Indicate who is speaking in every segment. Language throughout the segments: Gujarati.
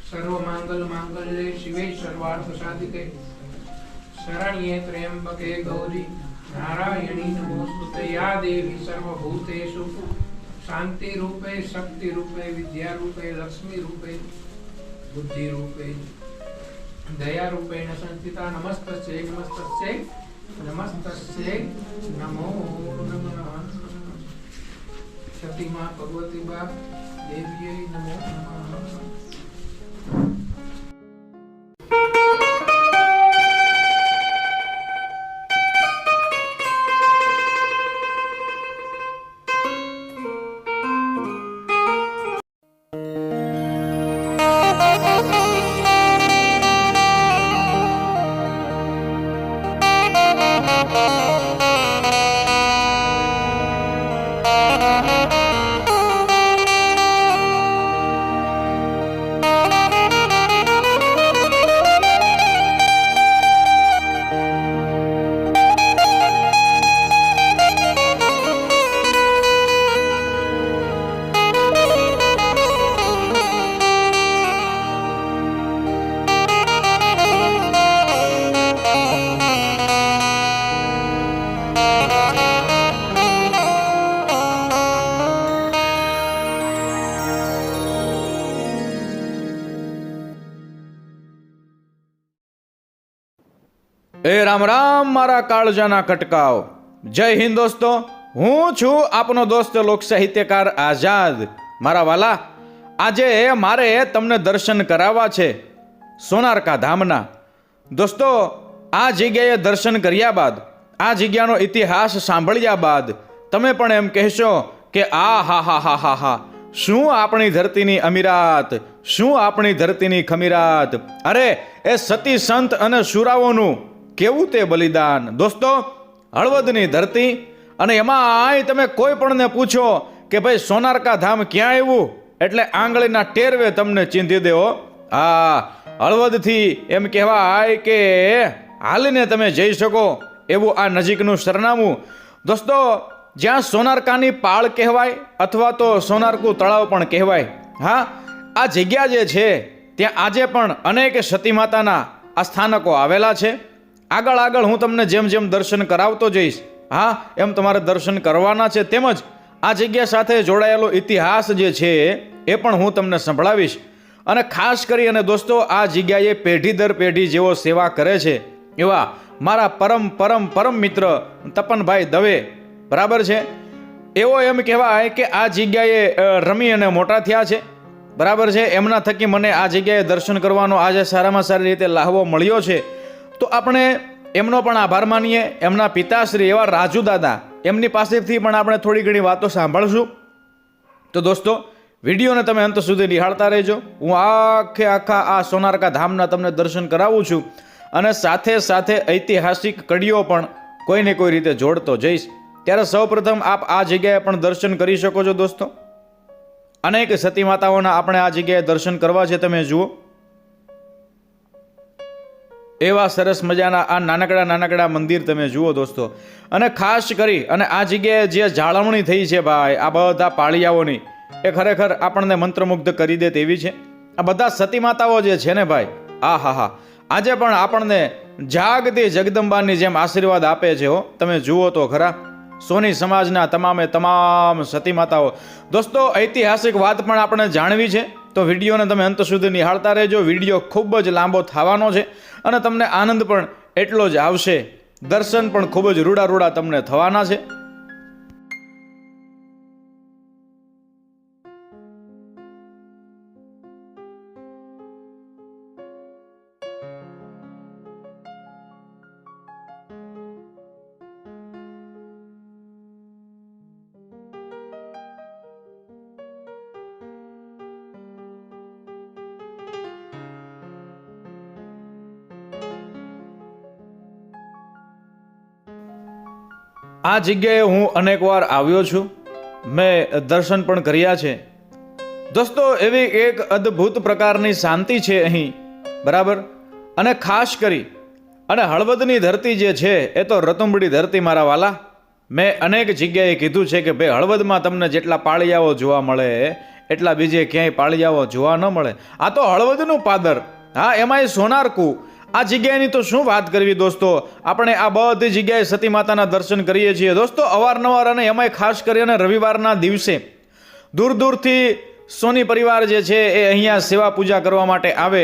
Speaker 1: सर्वमंगल मांगल्ये शिवे सर्वार्थ साधिके शरण्ये त्र्यंबके गौरी नारायणी नमोस्तुते या देवी सर्वभूतेषु शांति रूपे शक्ति रूपे विद्या रूपे लक्ष्मी रूपे बुद्धि रूपे दया रूपेण संस्थिता नमस्तस्यै नमस्तस्यै नमस्तस्यै नमो नमः। सती मां भगवती बा देव्यै नमो नमः।
Speaker 2: એ રામ રામ મારા કાળજાના કટકાવ। જય હિન્દ દોસ્તો, હું છું આપનો દોસ્ત લોક સાહિત્યકાર આઝાદ। મારા વાલા, આજે મારે તમને દર્શન કરાવવા છે સોનારકા ધામના। દોસ્તો, આ જગ્યાએ દર્શન કર્યા બાદ, આ જગ્યાનો ઇતિહાસ સાંભળ્યા બાદ તમે પણ એમ કહેશો કે આ હા હા હા હા હા, શું આપણી ધરતીની અમીરાત, શું આપણી ધરતીની ખમીરાત। અરે એ સતી સંત અને શુરાઓનું કેવું તે બલિદાન। દોસ્તો, હળવદની ધરતી, અને એમાં તમે કોઈ પણને પૂછો કે ભાઈ સોનારકા ધામ ક્યાં આવ્યું, એટલે આંગળીના ટેરવે તમને ચીંધી દેવો। હા, હળવદથી એમ કહેવાય કે હાલીને તમે જઈ શકો એવું આ નજીકનું સરનામું। દોસ્તો, જ્યાં સોનારકાની પાળ કહેવાય અથવા તો સોનારકું તળાવ પણ કહેવાય। હા, આ જગ્યા જે છે ત્યાં આજે પણ અનેક સતી માતાના આ સ્થાનકો આવેલા છે। આગળ આગળ હું તમને જેમ જેમ દર્શન કરાવતો જઈશ, હા, એમ તમારે દર્શન કરવાના છે। તેમજ આ જગ્યા સાથે જોડાયેલો ઇતિહાસ જે છે એ પણ હું તમને સંભળાવીશ। અને ખાસ કરી અને દોસ્તો, આ જગ્યાએ પેઢી દર પેઢી જેવો સેવા કરે છે એવા મારા પરમ પરમ પરમ મિત્ર તપનભાઈ દવે, બરાબર છે, એવો એમ કહેવાય કે આ જગ્યાએ રમી અને મોટા થયા છે, બરાબર છે। એમના થકી મને આ જગ્યાએ દર્શન કરવાનો આજે સારામાં સારી રીતે લાહવો મળ્યો છે। તો આપણે એમનો પણ આભાર માનીએ। એમના પિતાશ્રી એવા રાજુ દાદા, એમની પાસેથી પણ આપણે થોડી ઘણી વાતો સાંભળશું। તો દોસ્તો, વિડીયોને તમે અંત સુધી નિહાળતા રહેજો। હું આખા આ સોનારકા ધામના તમને દર્શન કરાવું છું અને સાથે સાથે ઐતિહાસિક કડીઓ પણ કોઈને કોઈ રીતે જોડતો જઈશ। ત્યારે સૌપ્રથમ આપ આ જગ્યાએ પણ દર્શન કરી શકો છો। દોસ્તો, અનેક સતી માતાઓના આપણે આ જગ્યાએ દર્શન કરવા છે। તમે જુઓ, એવા સરસ મજાના આ નાનકડા નાનકડા મંદિર તમે જુઓ દોસ્તો। અને ખાસ કરી અને આ જગ્યાએ જે જાળવણી થઈ છે ભાઈ, આ બધા પાળિયાઓની, એ ખરેખર આપણને મંત્રમુગ્ધ કરી દે તેવી છે। આ બધા સતી માતાઓ જે છે ને ભાઈ, આ હા હા, આજે પણ આપણને જાગતી જગદંબાની જેમ આશીર્વાદ આપે છે હો। તમે જુઓ તો ખરા, સોની સમાજના તમામે તમામ સતી માતાઓ। દોસ્તો, ઐતિહાસિક વાત પણ આપણે જાણવી છે, તો વિડીયોને તમે અંત સુધી નિહાળતા રહેજો। વિડીયો ખૂબ જ લાંબો થવાનો છે અને તમને આનંદ પણ એટલો જ આવશે, દર્શન પણ ખૂબ જ રૂડા રૂડા તમને થવાના છે। આ જગ્યાએ હું અનેક વાર આવ્યો છું, મેં દર્શન પણ કર્યા છે। દોસ્તો, એવી એક અદ્ભુત પ્રકારની શાંતિ છે અહીં, બરાબર। અને ખાસ કરી અને હળવદની ધરતી જે છે એ તો રતુંબડી ધરતી મારા વાલા। મેં અનેક જગ્યાએ કીધું છે કે ભાઈ હળવદમાં તમને જેટલા પાળિયાઓ જોવા મળે એટલા બીજે ક્યાંય પાળિયાઓ જોવા ન મળે. આ તો હળવદનું પાદર, હા એમાંય સોનારકું. આ જગ્યાની તો શું વાત કરવી દોસ્તો. આપણે આ બધી જગ્યાએ સતી માતાના દર્શન કરીએ છીએ દોસ્તો અવારનવાર, અને એમાંય ખાસ કરીને રવિવારના દિવસે દૂર દૂરથી સોની પરિવાર જે છે એ અહીંયા સેવા પૂજા કરવા માટે આવે,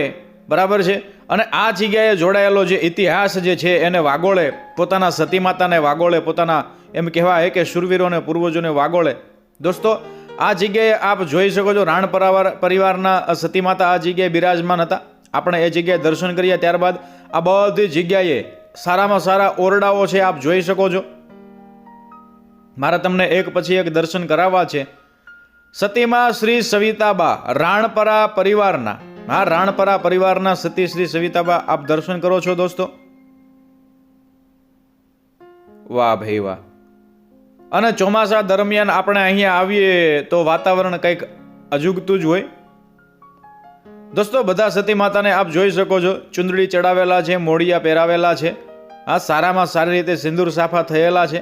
Speaker 2: બરાબર છે. અને આ જગ્યાએ જોડાયેલો જે ઇતિહાસ જે છે એને વાગોળે, પોતાના સતી માતાને વાગોળે, પોતાના એમ કહેવાય કે શૂરવીરોને પૂર્વજોને વાગોળે. દોસ્તો આ જગ્યાએ આપ જોઈ શકો છો, રાણ પરિવારના સતી માતા આ જગ્યાએ બિરાજમાન હતા. આપણે એ જગ્યાએ દર્શન કર્યા. ત્યારબાદ આ બધી જગ્યાએ સારામાં સારા ઓરડાઓ છે, આપ જોઈ શકો છો. મારે તમને એક પછી એક દર્શન કરાવવા છે. સતીમાં શ્રી સવિતાબા રાણપરા પરિવારના, હા રાણપરા પરિવારના સતી શ્રી સવિતાબા આપ દર્શન કરો છો દોસ્તો. વાહ ભાઈ વાહ. અને ચોમાસા દરમિયાન આપણે અહીંયા આવીએ તો વાતાવરણ કંઈક અજુગતું જ હોય દોસ્તો. બધા સતી માતાને આપ જોઈ શકો છો, ચુંદડી ચડાવેલા છે, મોડિયા પહેરાવેલા છે, આ સારામાં સારી રીતે સિંદૂર સાફા થયેલા છે.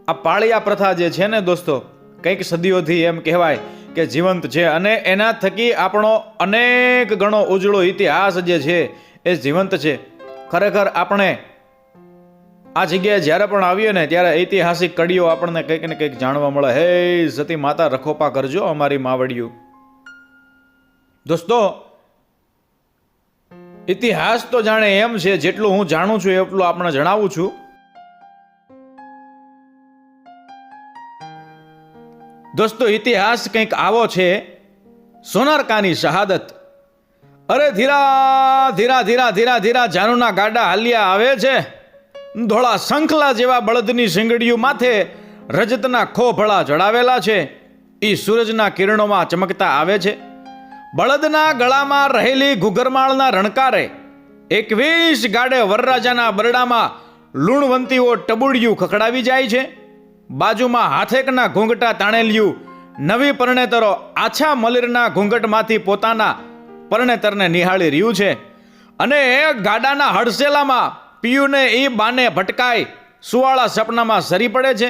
Speaker 2: આ પાળિયા પ્રથા જે છે ને દોસ્તો, કંઈક સદીઓથી એમ કહેવાય કે જીવંત છે, અને એના થકી આપણો અનેક ગણો ઉજળો ઇતિહાસ જે છે એ જીવંત છે. ખરેખર આપણે આ જગ્યાએ જ્યારે પણ આવીએ ને ત્યારે ઐતિહાસિક કડીઓ આપણને કંઈક ને કંઈક જાણવા મળે. હે સતી માતા રખોપા કરજો અમારી માવડિયું. દોસ્તો ઇતિહાસ તો જાણે એમ છે, જેટલું હું જાણું છું એટલું આપણે જણાવું છું. દોસ્તો ઇતિહાસ કંઈક આવો છે, સોનારકાની શહાદત. અરે ધીરા ધીરા ધીરા ધીરા ધીરા જાનુના ગાડા હાલ્યા આવે છે. ધોળા શંખલા જેવા બળદની શિંગડીયું માથે રજતના ખોભળા જડાવેલા છે. ઈ સૂરજના કિરણોમાં ચમકતા આવે છે. બળદના ગળામાં રહેલી ઘુઘરમાળના રણકારે 21 ગાડે વરરાજાના બરડામાં લૂણવંતીઓ ટબુડિયું ખખડાવી જાય છે. બાજુમાં હાથેકના ઘૂંઘટા તાણેલિયું નવી પરણેતરો આછા મલીરના ઘૂંઘટમાંથી પોતાના પરણેતરને નિહાળી રહ્યું છે. અને ગાડાના હડસેલામાં પિયુને ઈ બાને ભટકાય સુવાળા સપનામાં સરી પડે છે.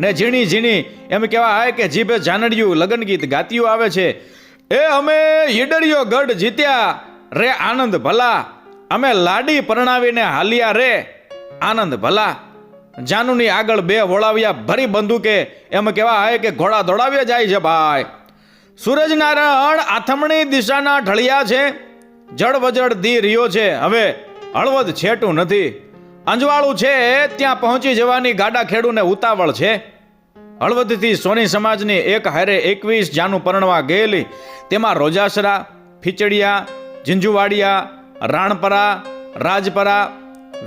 Speaker 2: ને ઝીણી ઝીણી એમ કહેવાય કે જીભે જાનડિયું લગન ગીત ગાતિયું આવે છે. એ અમે ઈડરિયો ગઢ જીત્યા રે આનંદ ભલા, અમે લાડી પરણાવીને હાલ્યા રે આનંદ ભલા. જાનુની આગળ બે વોળાવ્યા ભરી બંદૂકે એમ કહેવાય કે ઘોડા દોડાવ્યા જાય છે ભાઈ. સૂરજનારાયણ આથમણી દિશાના ઢળિયા છે, જળ વજળ દી રહ્યો છે. હવે હળવદ છેટું નથી, અંજવાળું છે ત્યાં પહોંચી જવાની ગાડા ખેડૂને ઉતાવળ છે. હળવદથી સોની સમાજની એક હારે 21 જાનું પરણવા ગયેલી, તેમાં રોજાસરા, ફીચડિયા, ઝીંઝુવાડિયા, રાણપરા, રાજપરા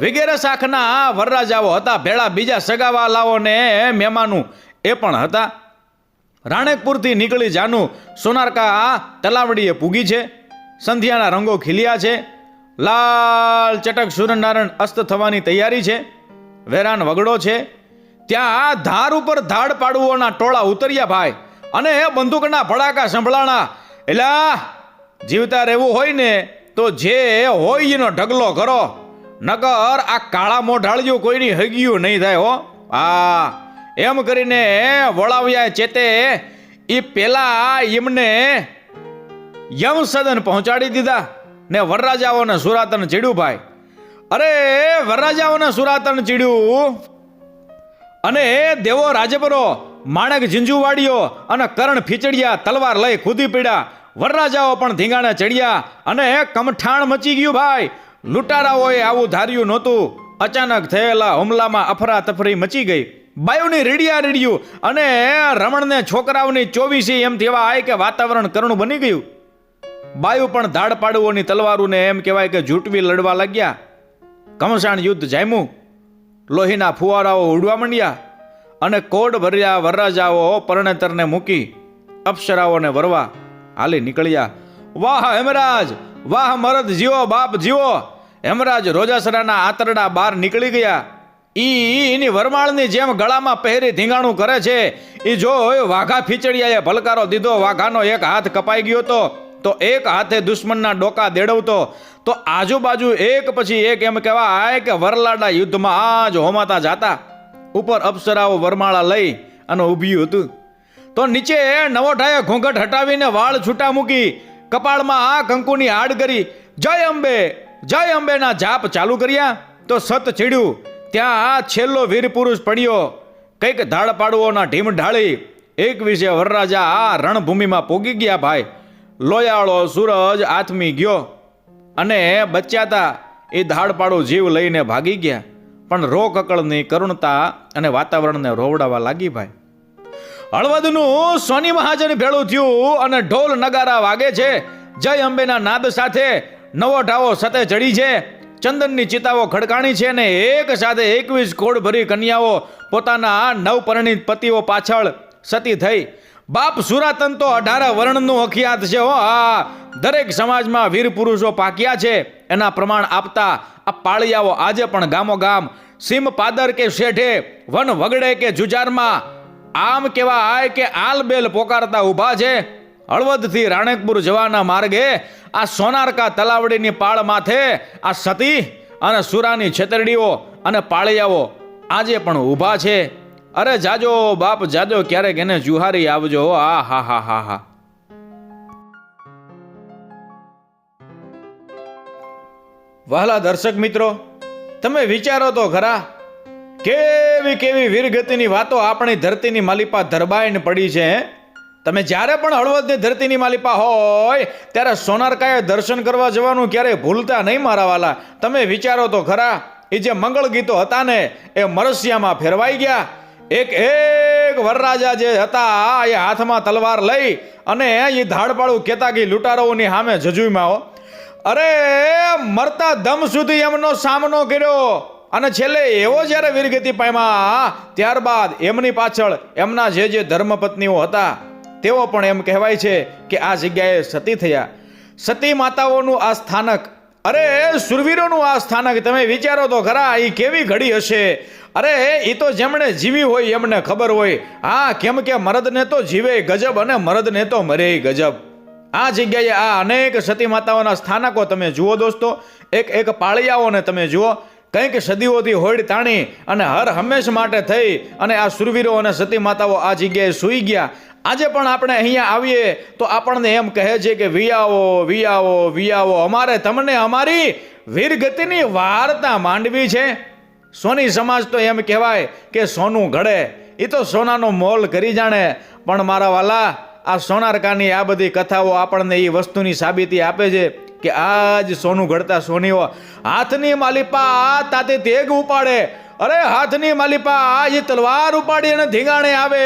Speaker 2: વગેરે શાખના વરરાજાઓ હતા. ભેળા બીજા સગાવાલાઓને મહેમાનું એ પણ હતા. રાણેકપુરથી નીકળી જાનું સોનારકા તલાવડીએ પૂગી છે. સંધ્યાના રંગો ખીલ્યા છે. લાલ ચટક સૂર્યનારાયણ અસ્ત થવાની તૈયારી છે. વેરાન વગડો છે. ત્યાં ધાર ઉપર ધાડ પાડુઓના ટોળા ઉતર્યા ભાઈ, અને બંદૂકના ભડાકા સંભળાણા. એલા જીવતા રહેવું હોય ને તો જે હોય એનો ઢગલો કરો, નકર આ કાળા મોઢાળિયું કોઈની હગ્યું નહીં થાય હો. એમ કરીને વળાવ્યા ચેતે એ પેલા એમને યમ સદન પહોંચાડી દીધા ને વરરાજાઓને સુરાતન ચીડ્યું ભાઈ. અરે વરરાજાઓને સુરાતન ચીડ્યું, અને દેવો રાજપરો, માણેક ઝીંઝુવાડીઓ અને કરણ ફીચડિયા તલવાર લઈ ખુદી પીડ્યા. વરરાજાઓ પણ ધીંગાણે ચડ્યા અને કમઠાણ મચી ગયું ભાઈ. લૂંટારાઓએ આવું ધાર્યું નહોતું. અચાનક થયેલા હુમલામાં અફરાતફરી મચી ગઈ. બાયુની રીડિયા રીડ્યું અને રમણને છોકરાઓની 24 એમ કહેવાય કે વાતાવરણ કરુણ બની ગયું. બાયુ પણ ધાડ પાડુઓની તલવારોને એમ કહેવાય કે ઝૂંટવી લડવા લાગ્યા. ઘમસાણ યુદ્ધ જામ્યું. લોહીના ફુવારાઓ ઉડવા માંડ્યા અને કોડ ભર્યા વરરાજાઓ પરણેતરને મૂકી અપ્સરાઓને વરવા હાલી નીકળ્યા. વાહ હેમરાજ, વાહ મરદ જીવો, બાપ જીવો. હેમરાજ રોજાસરાના આતરડા બહાર નીકળી ગયા. એની વરમાળની જેમ ગળામાં પહેરી ધીંગાણું કરે છે. એ જો વાઘા ફીચડિયાએ ભલકારો દીધો. વાઘાનો એક હાથ કપાઈ ગયો તો એક હાથે દુશ્મનના ડોકા દેડવતો. તો આજુબાજુ એક પછી એક એમ કહેવાય કે વરલાડા યુદ્ધમાં જ હોમાતા જાતા. ઉપર અપ્સરાઓ વરમાળા લઈ અને ઊભી હતું. તો નીચે નવોઠાએ ઘૂંઘટ હટાવીને વાળ છૂટા મૂકી કપાળમાં કંકુની હાડ કરી જય અંબેના જાપ ચાલુ કર્યા તો સત ચીડ્યું. ત્યાં છેલ્લો વીર પુરુષ પડ્યો. કંઈક ધાડ પાડવોના ઢીમ ઢાળી 21 વરરાજા આ રણભૂમિમાં પોગી ગયા ભાઈ. લોયાળો સૂરજ આથમી ગયો અને બચ્યાતા એ ધાડપાડું જીવ લઈને ભાગી ગયા. પણ રોકકળની કરુણતા અને વાતાવરણને રોવડાવા લાગી ભાઈ. હળવદનું સોની મહાજન ભેળું થયું અને ઢોલ નગારા વાગે છે. જય અંબેના નાદ સાથે નવોઠાઓ સતે ચડી છે. ચંદનની ચિતાઓ ખડકાણી છે અને એક સાથે 21 કોડ ભરી કન્યાઓ પોતાના નવપરિણીત પતિઓ પાછળ સતી થઈ. બાપ સુરાતન તો 18 વર્ણનું અખિયાત છે. હા, દરેક સમાજમાં વીર પુરુષો પાક્યા છે. એના પ્રમાણ આપતા આ પાળિયાઓ આજે પણ ગામો ગામ, સીમ પાદર કે શેઠે, વન વગડે કે જુજારમાં આમ કેવાય કે આલબેલ પોકારતા ઊભા છે. હળવદથી રાણેકપુર જવાના માર્ગે આ સોનારકા તલાવડીની પાળ માથે આ સતી અને સુરાની છેતરડીઓ અને પાળિયાઓ આજે પણ ઊભા છે. અરે જાજો બાપ જાજો, ક્યારેક એને જુહારી આવજો. આ હા હા હા હા. વહાલા દર્શક મિત્રો, તમે વિચારો તો ખરા, કેવી કેવી વીરગતિની વાતો આપણી ધરતીની માલિપા ધરબાઈને પડી છે. તમે જ્યારે પણ હળવદની ધરતીની માલિપા હોય ત્યારે સોનારકાએ દર્શન કરવા જવાનું ક્યારેય ભૂલતા નહીં મારા વાલા. તમે વિચારો તો ખરા, એ જે મંગળ ગીતો હતા ને એ મરસિયામાં ફેરવાઈ ગયા. એક વરરાજા જે હતા એ હાથમાં તલવાર લઈ અને એ ધાડપાડું કેતાકી લૂંટારાઓની સામે જજુમાં અરે મરતા દમ સુધી એમનો સામનો કર્યો અને છેલ્લે એવો જ્યારે વીરગતિ પામ્યા ત્યારબાદ એમની પાછળ એમના જે ધર્મપત્નીઓ હતા તેઓ પણ એમ કહેવાય છે કે આ જગ્યાએ સતી થયા. સતી માતાઓનું આ સ્થાનક, અરે સુરવીરોનું આ સ્થાનક, તમે વિચારો તો ખરા એ કેવી ઘડી હશે. અરે એ તો જેમણે જીવી હોય એમને ખબર હોય. હા, કેમ કે મરદને તો જીવે ગજબ અને મરદને તો મરે ગજબ. આ જગ્યાએ આ અનેક સતી માતાઓના સ્થાનકો તમે જુઓ દોસ્તો, એક પાળિયાઓને તમે જુઓ. કંઈક સદીઓથી હોડ તાણી અને હર હંમેશ માટે થઈ અને આ સુરવીરો અને સતી માતાઓ આ જગ્યાએ સૂઈ ગયા. આજે પણ આપણે અહીંયા આવીએ તો આપણને એમ કહે છે કે વિયાવો વિયાવો વિયાવો, અમારે તમને અમારી વીરગતિની વાર્તા માંડવી છે. સોની સમાજ તો એમ કહેવાય કે સોનું ઘડે, એ તો સોનાનો મોલ કરી જાણે. પણ મારા વાલા, આ સોનારકાની આ બધી કથાઓ આપણને એ વસ્તુની સાબિતી આપે છે કે આજ સોનું ઘડતા સોનીઓ હાથની માલિપા તાતે તેગ ઉપાડે. અરે હાથની માલિપા એ તલવાર ઉપાડી અને ધીંગાણે આવે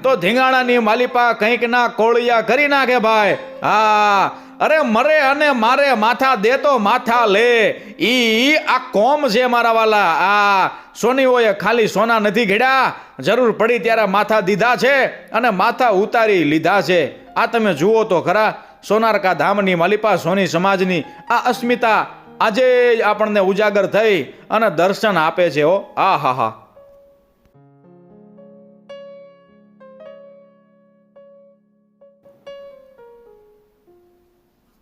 Speaker 2: તો ધીંગાણાની માલિપા કંઈક ના કોળિયા કરી નાખે ભાઈ. હા, અરે મરે અને મારે માથા દે તો માથા લે, ઈ આ કોમ છે મારા વાલા. આ સોનીઓએ ખાલી સોના નથી ઘડ્યા, જરૂર પડી ત્યારે માથા દીધા છે અને માથા ઉતારી લીધા છે. આ તમે જુઓ તો ખરા, સોનારકા ધામની માલિપા સોની સમાજની આ અસ્મિતા આજે આપણને ઉજાગર થઈ અને દર્શન આપે છે. ઓ આ હા હા.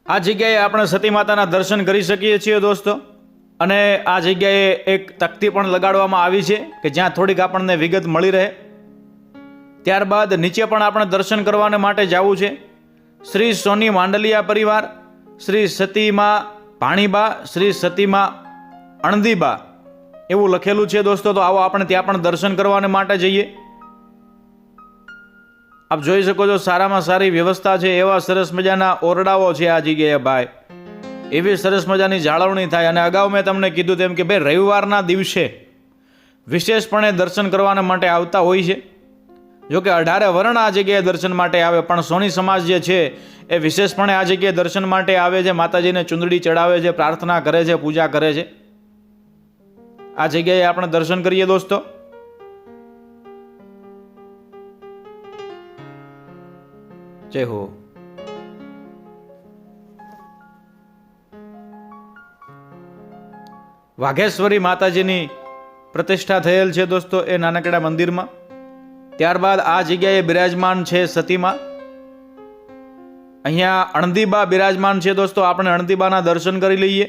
Speaker 2: આ જગ્યાએ આપણે સતી માતાના દર્શન કરી શકીએ છીએ દોસ્તો. અને આ જગ્યાએ એક તકતી પણ લગાડવામાં આવી છે કે જ્યાં થોડીક આપણને વિગત મળી રહે. ત્યારબાદ નીચે પણ આપણે દર્શન કરવાને માટે જવું છે. શ્રી સોની માંડલિયા પરિવાર, શ્રી સતીમાં ભાણીબા, શ્રી સતીમાં અણદીબા એવું લખેલું છે દોસ્તો. તો આવો આપણે ત્યાં પણ દર્શન કરવાને માટે જઈએ. આપ જોઈ શકો છો સારામાં સારી વ્યવસ્થા છે, એવા સરસ મજાના ઓરડાઓ છે આ જગ્યાએ ભાઈ. એવી સરસ મજાની જાળવણી થાય. અને અગાઉ મેં તમને કીધું તેમ કે ભાઈ રવિવારના દિવસે વિશેષપણે દર્શન કરવાને માટે આવતા હોય છે. જોકે 18 વર્ણ આ જગ્યાએ દર્શન માટે આવે, પણ સોની સમાજ જે છે એ વિશેષપણે આ જગ્યાએ દર્શન માટે આવે છે. માતાજીને ચુંદડી ચડાવે છે, પ્રાર્થના કરે છે, પૂજા કરે છે. આ જગ્યાએ આપણે દર્શન કરીએ દોસ્તો. જય હો. વાઘેશ્વરી માતાજીની પ્રતિષ્ઠા થયેલ છે દોસ્તો એ નાનકડા મંદિરમાં. ત્યારબાદ આ જગ્યાએ બિરાજમાન છે સતીમાં. અહીંયા અણદીબા બિરાજમાન છે દોસ્તો. આપણે અણદીબાના દર્શન કરી લઈએ.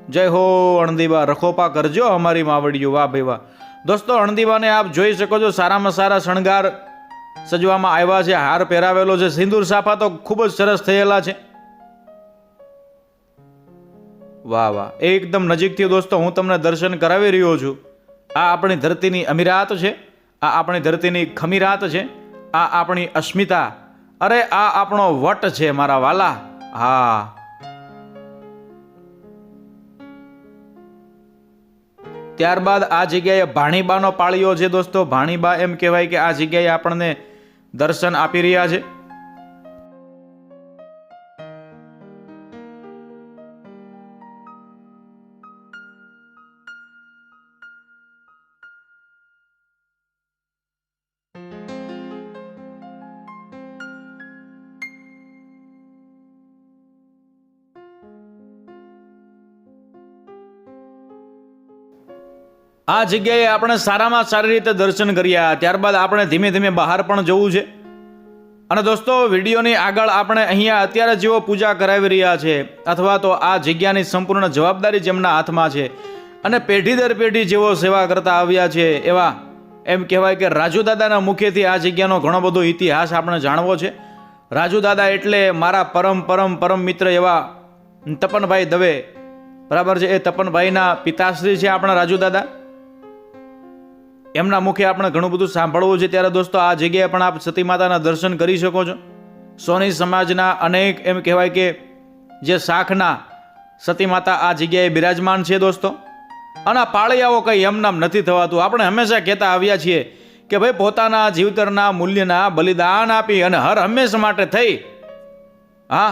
Speaker 2: જય હો અણદીબા, રખોપા કરજો અમારી માવડીઓ. વાહ ભાઈ વાહ. દોસ્તો અણદીબાને આપ જોઈ શકો છો, સારામાં સારા શણગાર સજવામાં આવ્યા છે, હાર પહેરાવેલો છે, સિંદૂર સાફા તો ખૂબ જ સરસ થયેલા છે. વાહ વાહ, એકદમ નજીકથી દોસ્તો હું તમને દર્શન કરાવી રહ્યો છું. આ આપણી ધરતીની અમીરાત છે, આ આપણી ધરતીની ખમીરાત છે, આ આપણી અસ્મિતા, અરે આ આપણો વટ છે મારા વાલા. હા, ત્યારબાદ આ જગ્યાએ ભાણીબાનો પાળિયો છે દોસ્તો. ભાણીબા એમ કહેવાય કે આ જગ્યાએ આપણને દર્શન આપી રહ્યા છે. આ જગ્યાએ આપણે સારામાં સારી રીતે દર્શન કર્યા. ત્યારબાદ આપણે ધીમે ધીમે બહાર પણ જવું છે. અને દોસ્તો વિડીયોની આગળ આપણે અહીંયા અત્યારે જેવો પૂજા કરાવી રહ્યા છે અથવા તો આ જગ્યાની સંપૂર્ણ જવાબદારી જેમના હાથમાં છે અને પેઢી દર પેઢી જેવો સેવા કરતા આવ્યા છે એવા એમ કહેવાય કે રાજુ દાદાના મુખેથી આ જગ્યાનો ઘણો બધો ઇતિહાસ આપણે જાણવો છે. રાજુ દાદા એટલે મારા પરમ પરમ પરમ મિત્ર એવા તપનભાઈ દવે, બરાબર છે. એ તપનભાઈના પિતાશ્રી છે આપણા રાજુ દાદા. એમના મુખે આપણે ઘણું બધું સાંભળવું છે. ત્યારે દોસ્તો આ જગ્યાએ પણ આપ સતી માતાના દર્શન કરી શકો છો. સોની સમાજના અનેક એમ કહેવાય કે જે શાખના સતી માતા આ જગ્યાએ બિરાજમાન છે દોસ્તો. અને પાળિયાઓ કંઈ એમનામ નથી થવાતું. આપણે હંમેશા કહેતા આવ્યા છીએ કે ભાઈ પોતાના જીવતરના મૂલ્યના બલિદાન આપી અને હર હંમેશ માટે થઈ, હા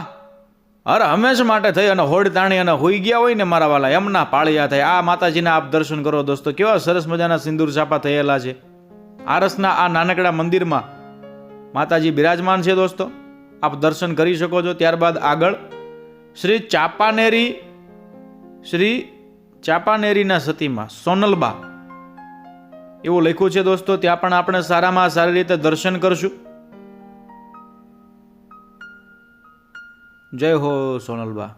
Speaker 2: હર હંમેશ માટે થઈ અને હોડ તાણી અને હોઈ ગયા હોય ને મારા વાલા, એમના પાળિયા થાય. આ માતાજીના આપ દર્શન કરો દોસ્તો. કેવા સરસ મજાના સિંદૂર છાપા થયેલા છે. આરસના આ નાનકડા મંદિરમાં માતાજી બિરાજમાન છે દોસ્તો. આપ દર્શન કરી શકો છો. ત્યારબાદ આગળ શ્રી ચાપાનેરીના સતીમાં સોનલબા એવું લખ્યું છે દોસ્તો. ત્યાં પણ આપણે સારામાં સારી રીતે દર્શન કરશું. જય હો સોનલબા.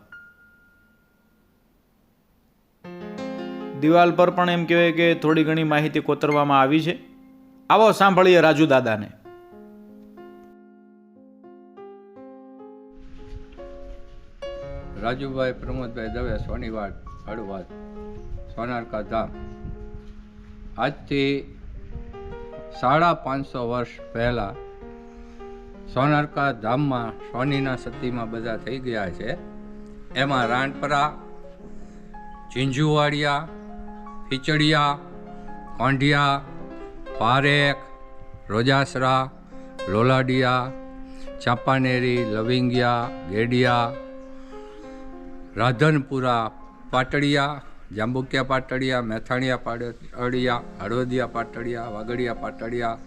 Speaker 2: દિવાલ પર પણ એમ કહેવાય કે થોડી ઘણી માહિતી કોતરવામાં આવી છે. આવો સાંભળીએ રાજુ દાદાને.
Speaker 3: રાજુભાઈ પ્રમોદભાઈ દવે, સોનીવાડ, હળવાદ, સોનારકા ધામ. આજથી 550 વર્ષ પહેલાં સોનારકા ધામમાં સોનીના સતીમાં બધા થઈ ગયા છે. એમાં રાણપરા, ઝીંઝુવાડિયા, ખીચડિયા, કોંઢિયા, પારેખ, રોજાસરા, લોલાડિયા, ચાંપાનેરી, લવિંગિયા, ગેડિયા, રાધનપુરા, પાટડિયા, જાંબુકિયા પાટડિયા, મેથાણીયા પાટડિયા, હળવદિયા પાટડિયા, વાગડિયા પાટડિયા,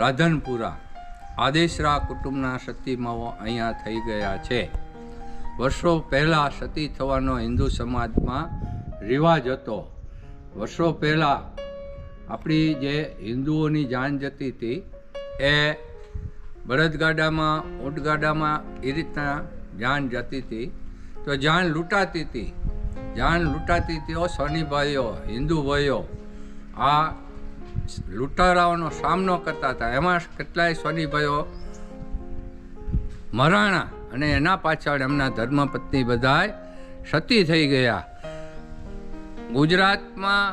Speaker 3: રાધનપુરા આદેશરા કુટુંબના સતીમાઓ અહીંયા થઈ ગયા છે. વર્ષો પહેલાં સતી થવાનો હિન્દુ સમાજમાં રિવાજ હતો. વર્ષો પહેલાં આપણી જે હિન્દુઓની જાન જતી હતી એ બળદગાડામાં, ઊંટગાડામાં એ રીતના જાન જતી હતી. તો જાન લૂંટાતી હતી. સોની ભાઈઓ, હિન્દુ ભાઈઓ આ લૂંટારાઓનો સામનો કરતા હતા. એમાં કેટલાય સોની ભાઈઓ મરાણા અને એના પાછળ એમના ધર્મપત્ની બધાય સતી થઈ ગયા. ગુજરાતમાં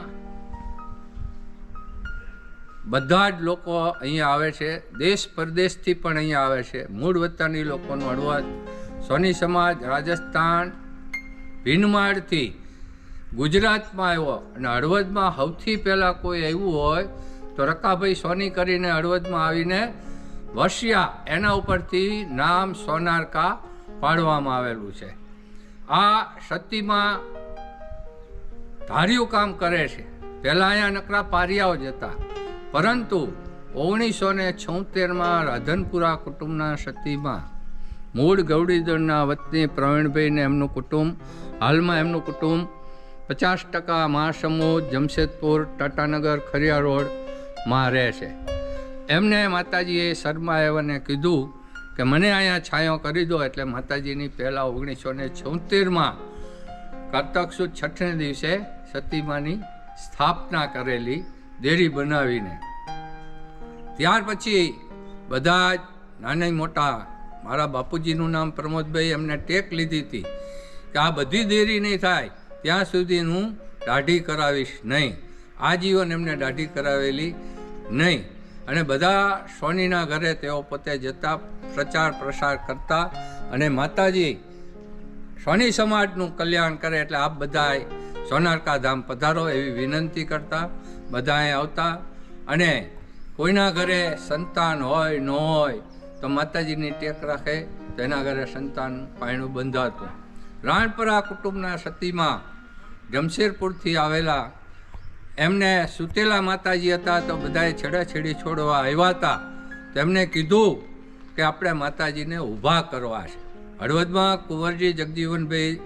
Speaker 3: બધા જ લોકો અહીંયા આવે છે. દેશ પરદેશથી પણ અહીંયા આવે છે. મૂળ વતની લોકોનું હળવદ સોની સમાજ રાજસ્થાન ભીનમાળથી ગુજરાતમાં આવ્યો. અને હળવદમાં સૌથી પહેલાં કોઈ આવ્યું હોય તો રકાભાઈ સોની કરીને હળવદમાં આવીને વસ્યા. એના ઉપરથી નામ સોનારકા પાડવામાં આવેલું છે. આ સતીમાં ધાર્યું કામ કરે છે. પહેલાં અહીંયા નકરા પારિયાઓ જ હતા, પરંતુ 1976માં રાધનપુરા કુટુંબના સતીમાં મૂળ ગૌડીદળના વતની પ્રવીણભાઈને એમનું કુટુંબ, હાલમાં એમનું કુટુંબ 50% મહાસમુદ, જમશેદપુર, ટાટાનગર, ખરિયા રોડમાં રહે છે. એમને માતાજીએ શર્મા એવને કીધું કે મને અહીંયા છાંયો કરી દો. એટલે માતાજીની પહેલાં 1976માં કારતક સુદ 6ને દિવસે સતીમાની સ્થાપના કરેલી દેરી બનાવીને. ત્યાર પછી બધા જ નાના મોટા, મારા બાપુજીનું નામ પ્રમોદભાઈ, એમને ટેક લીધી હતી કે આ બધી દેરી નહીં થાય ત્યાં સુધી હું દાઢી કરાવીશ નહીં. આજીવન એમને દાઢી કરાવેલી નહીં. અને બધા સોનીના ઘરે તેઓ પોતે જતા, પ્રચાર પ્રસાર કરતા, અને માતાજી સોની સમાજનું કલ્યાણ કરે એટલે આપ બધાએ સોનારકા ધામ પધારો એવી વિનંતી કરતા. બધાએ આવતા, અને કોઈના ઘરે સંતાન હોય ન હોય તો માતાજીની ટેક રાખે તો એના ઘરે સંતાન પાયણું બંધાતું. રાણપરા કુટુંબના સતીમાં જમશેરપુરથી આવેલા, એમને સુતેલા માતાજી હતા તો બધાએ છેડાછેડી છોડવા આવ્યા હતા. તેમને કીધું કે આપણે માતાજીને ઊભા કરવા છે. હળવદમાં કુંવરજી જગજીવનભાઈ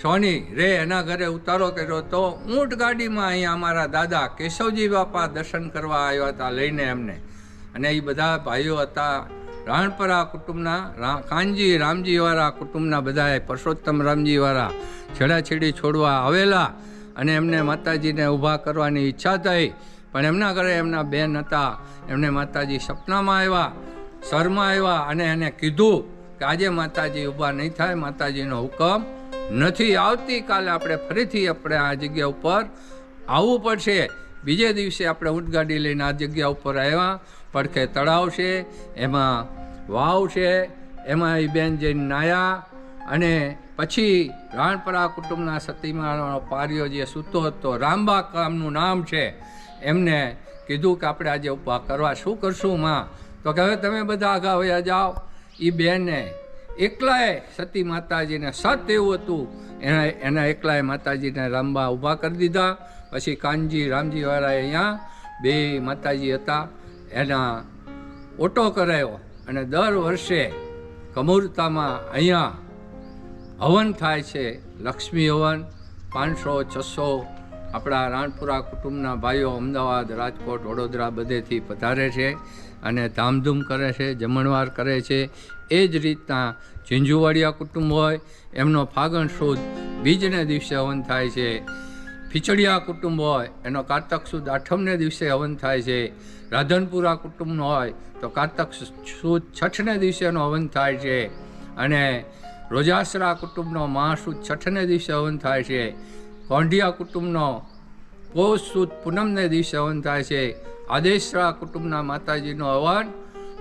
Speaker 3: સોની રે એના ઘરે ઉતારો કર્યો તો ઊંટ ગાડીમાં અહીંયા અમારા દાદા કેશવજી બાપા દર્શન કરવા આવ્યા હતા લઈને એમને. અને એ બધા ભાઈઓ હતા રાણપરા કુટુંબના, કાનજી રામજીવાળા કુટુંબના બધાએ પરસોત્તમ રામજીવાળા છેડાછેડી છોડવા આવેલા. અને એમને માતાજીને ઊભા કરવાની ઈચ્છા થઈ, પણ એમના ઘરે એમના બેન હતા. એમને માતાજી સપનામાં આવ્યા, શરમાં આવ્યા, અને એને કીધું કે આજે માતાજી ઊભા નહીં થાય, માતાજીનો હુકમ નથી. આવતીકાલે આપણે ફરીથી આ જગ્યા ઉપર આવવું પડશે. બીજે દિવસે આપણે ઊંટગાડી લઈને આ જગ્યા ઉપર આવ્યા. પડખે તળાવ છે, એમાં વાવ છે, એમાં એ બેન જઈને નાયા. અને પછી રાણપરા કુટુંબના સતીમાનો પાર્યો જે સૂતો હતો, રામબા ગામનું નામ છે, એમને કીધું કે આપણે આજે ઊભા કરવા શું કરશું માં? તો કે હવે તમે બધા આગા વયા જાઓ. એ બેને એકલાએ સતી માતાજીને સત એવું હતું, એના એકલાએ માતાજીને રામબા ઊભા કરી દીધા. પછી કાનજી રામજીવાળાએ અહીંયા બે માતાજી હતા એના ઓટો કરાયો. અને દર વર્ષે કમૂરતામાં અહીંયા હવન થાય છે, લક્ષ્મી હવન. 500-600 આપણા રાણપુરા કુટુંબના ભાઈઓ અમદાવાદ, રાજકોટ, વડોદરા બધેથી પધારે છે અને ધામધૂમ કરે છે, જમણવાર કરે છે. એ જ રીતના ઝીંઝુવાડિયા કુટુંબ હોય એમનો ફાગણ સુદ બીજને દિવસે હવન થાય છે. ફીચડિયા કુટુંબ હોય એનો કારતક સુદ 8મને દિવસે હવન થાય છે. રાધનપુરા કુટુંબનો હોય તો કારતક સુદ 6ને દિવસે એનો હવન થાય છે. અને રોજાસરા કુટુંબનો મહાસુદ 6ને દિવસે હવન થાય છે. કોંઢિયા કુટુંબનો પૌષ સુદ પૂનમને દિવસે હવન થાય છે. આદેશરા કુટુંબના માતાજીનો હવન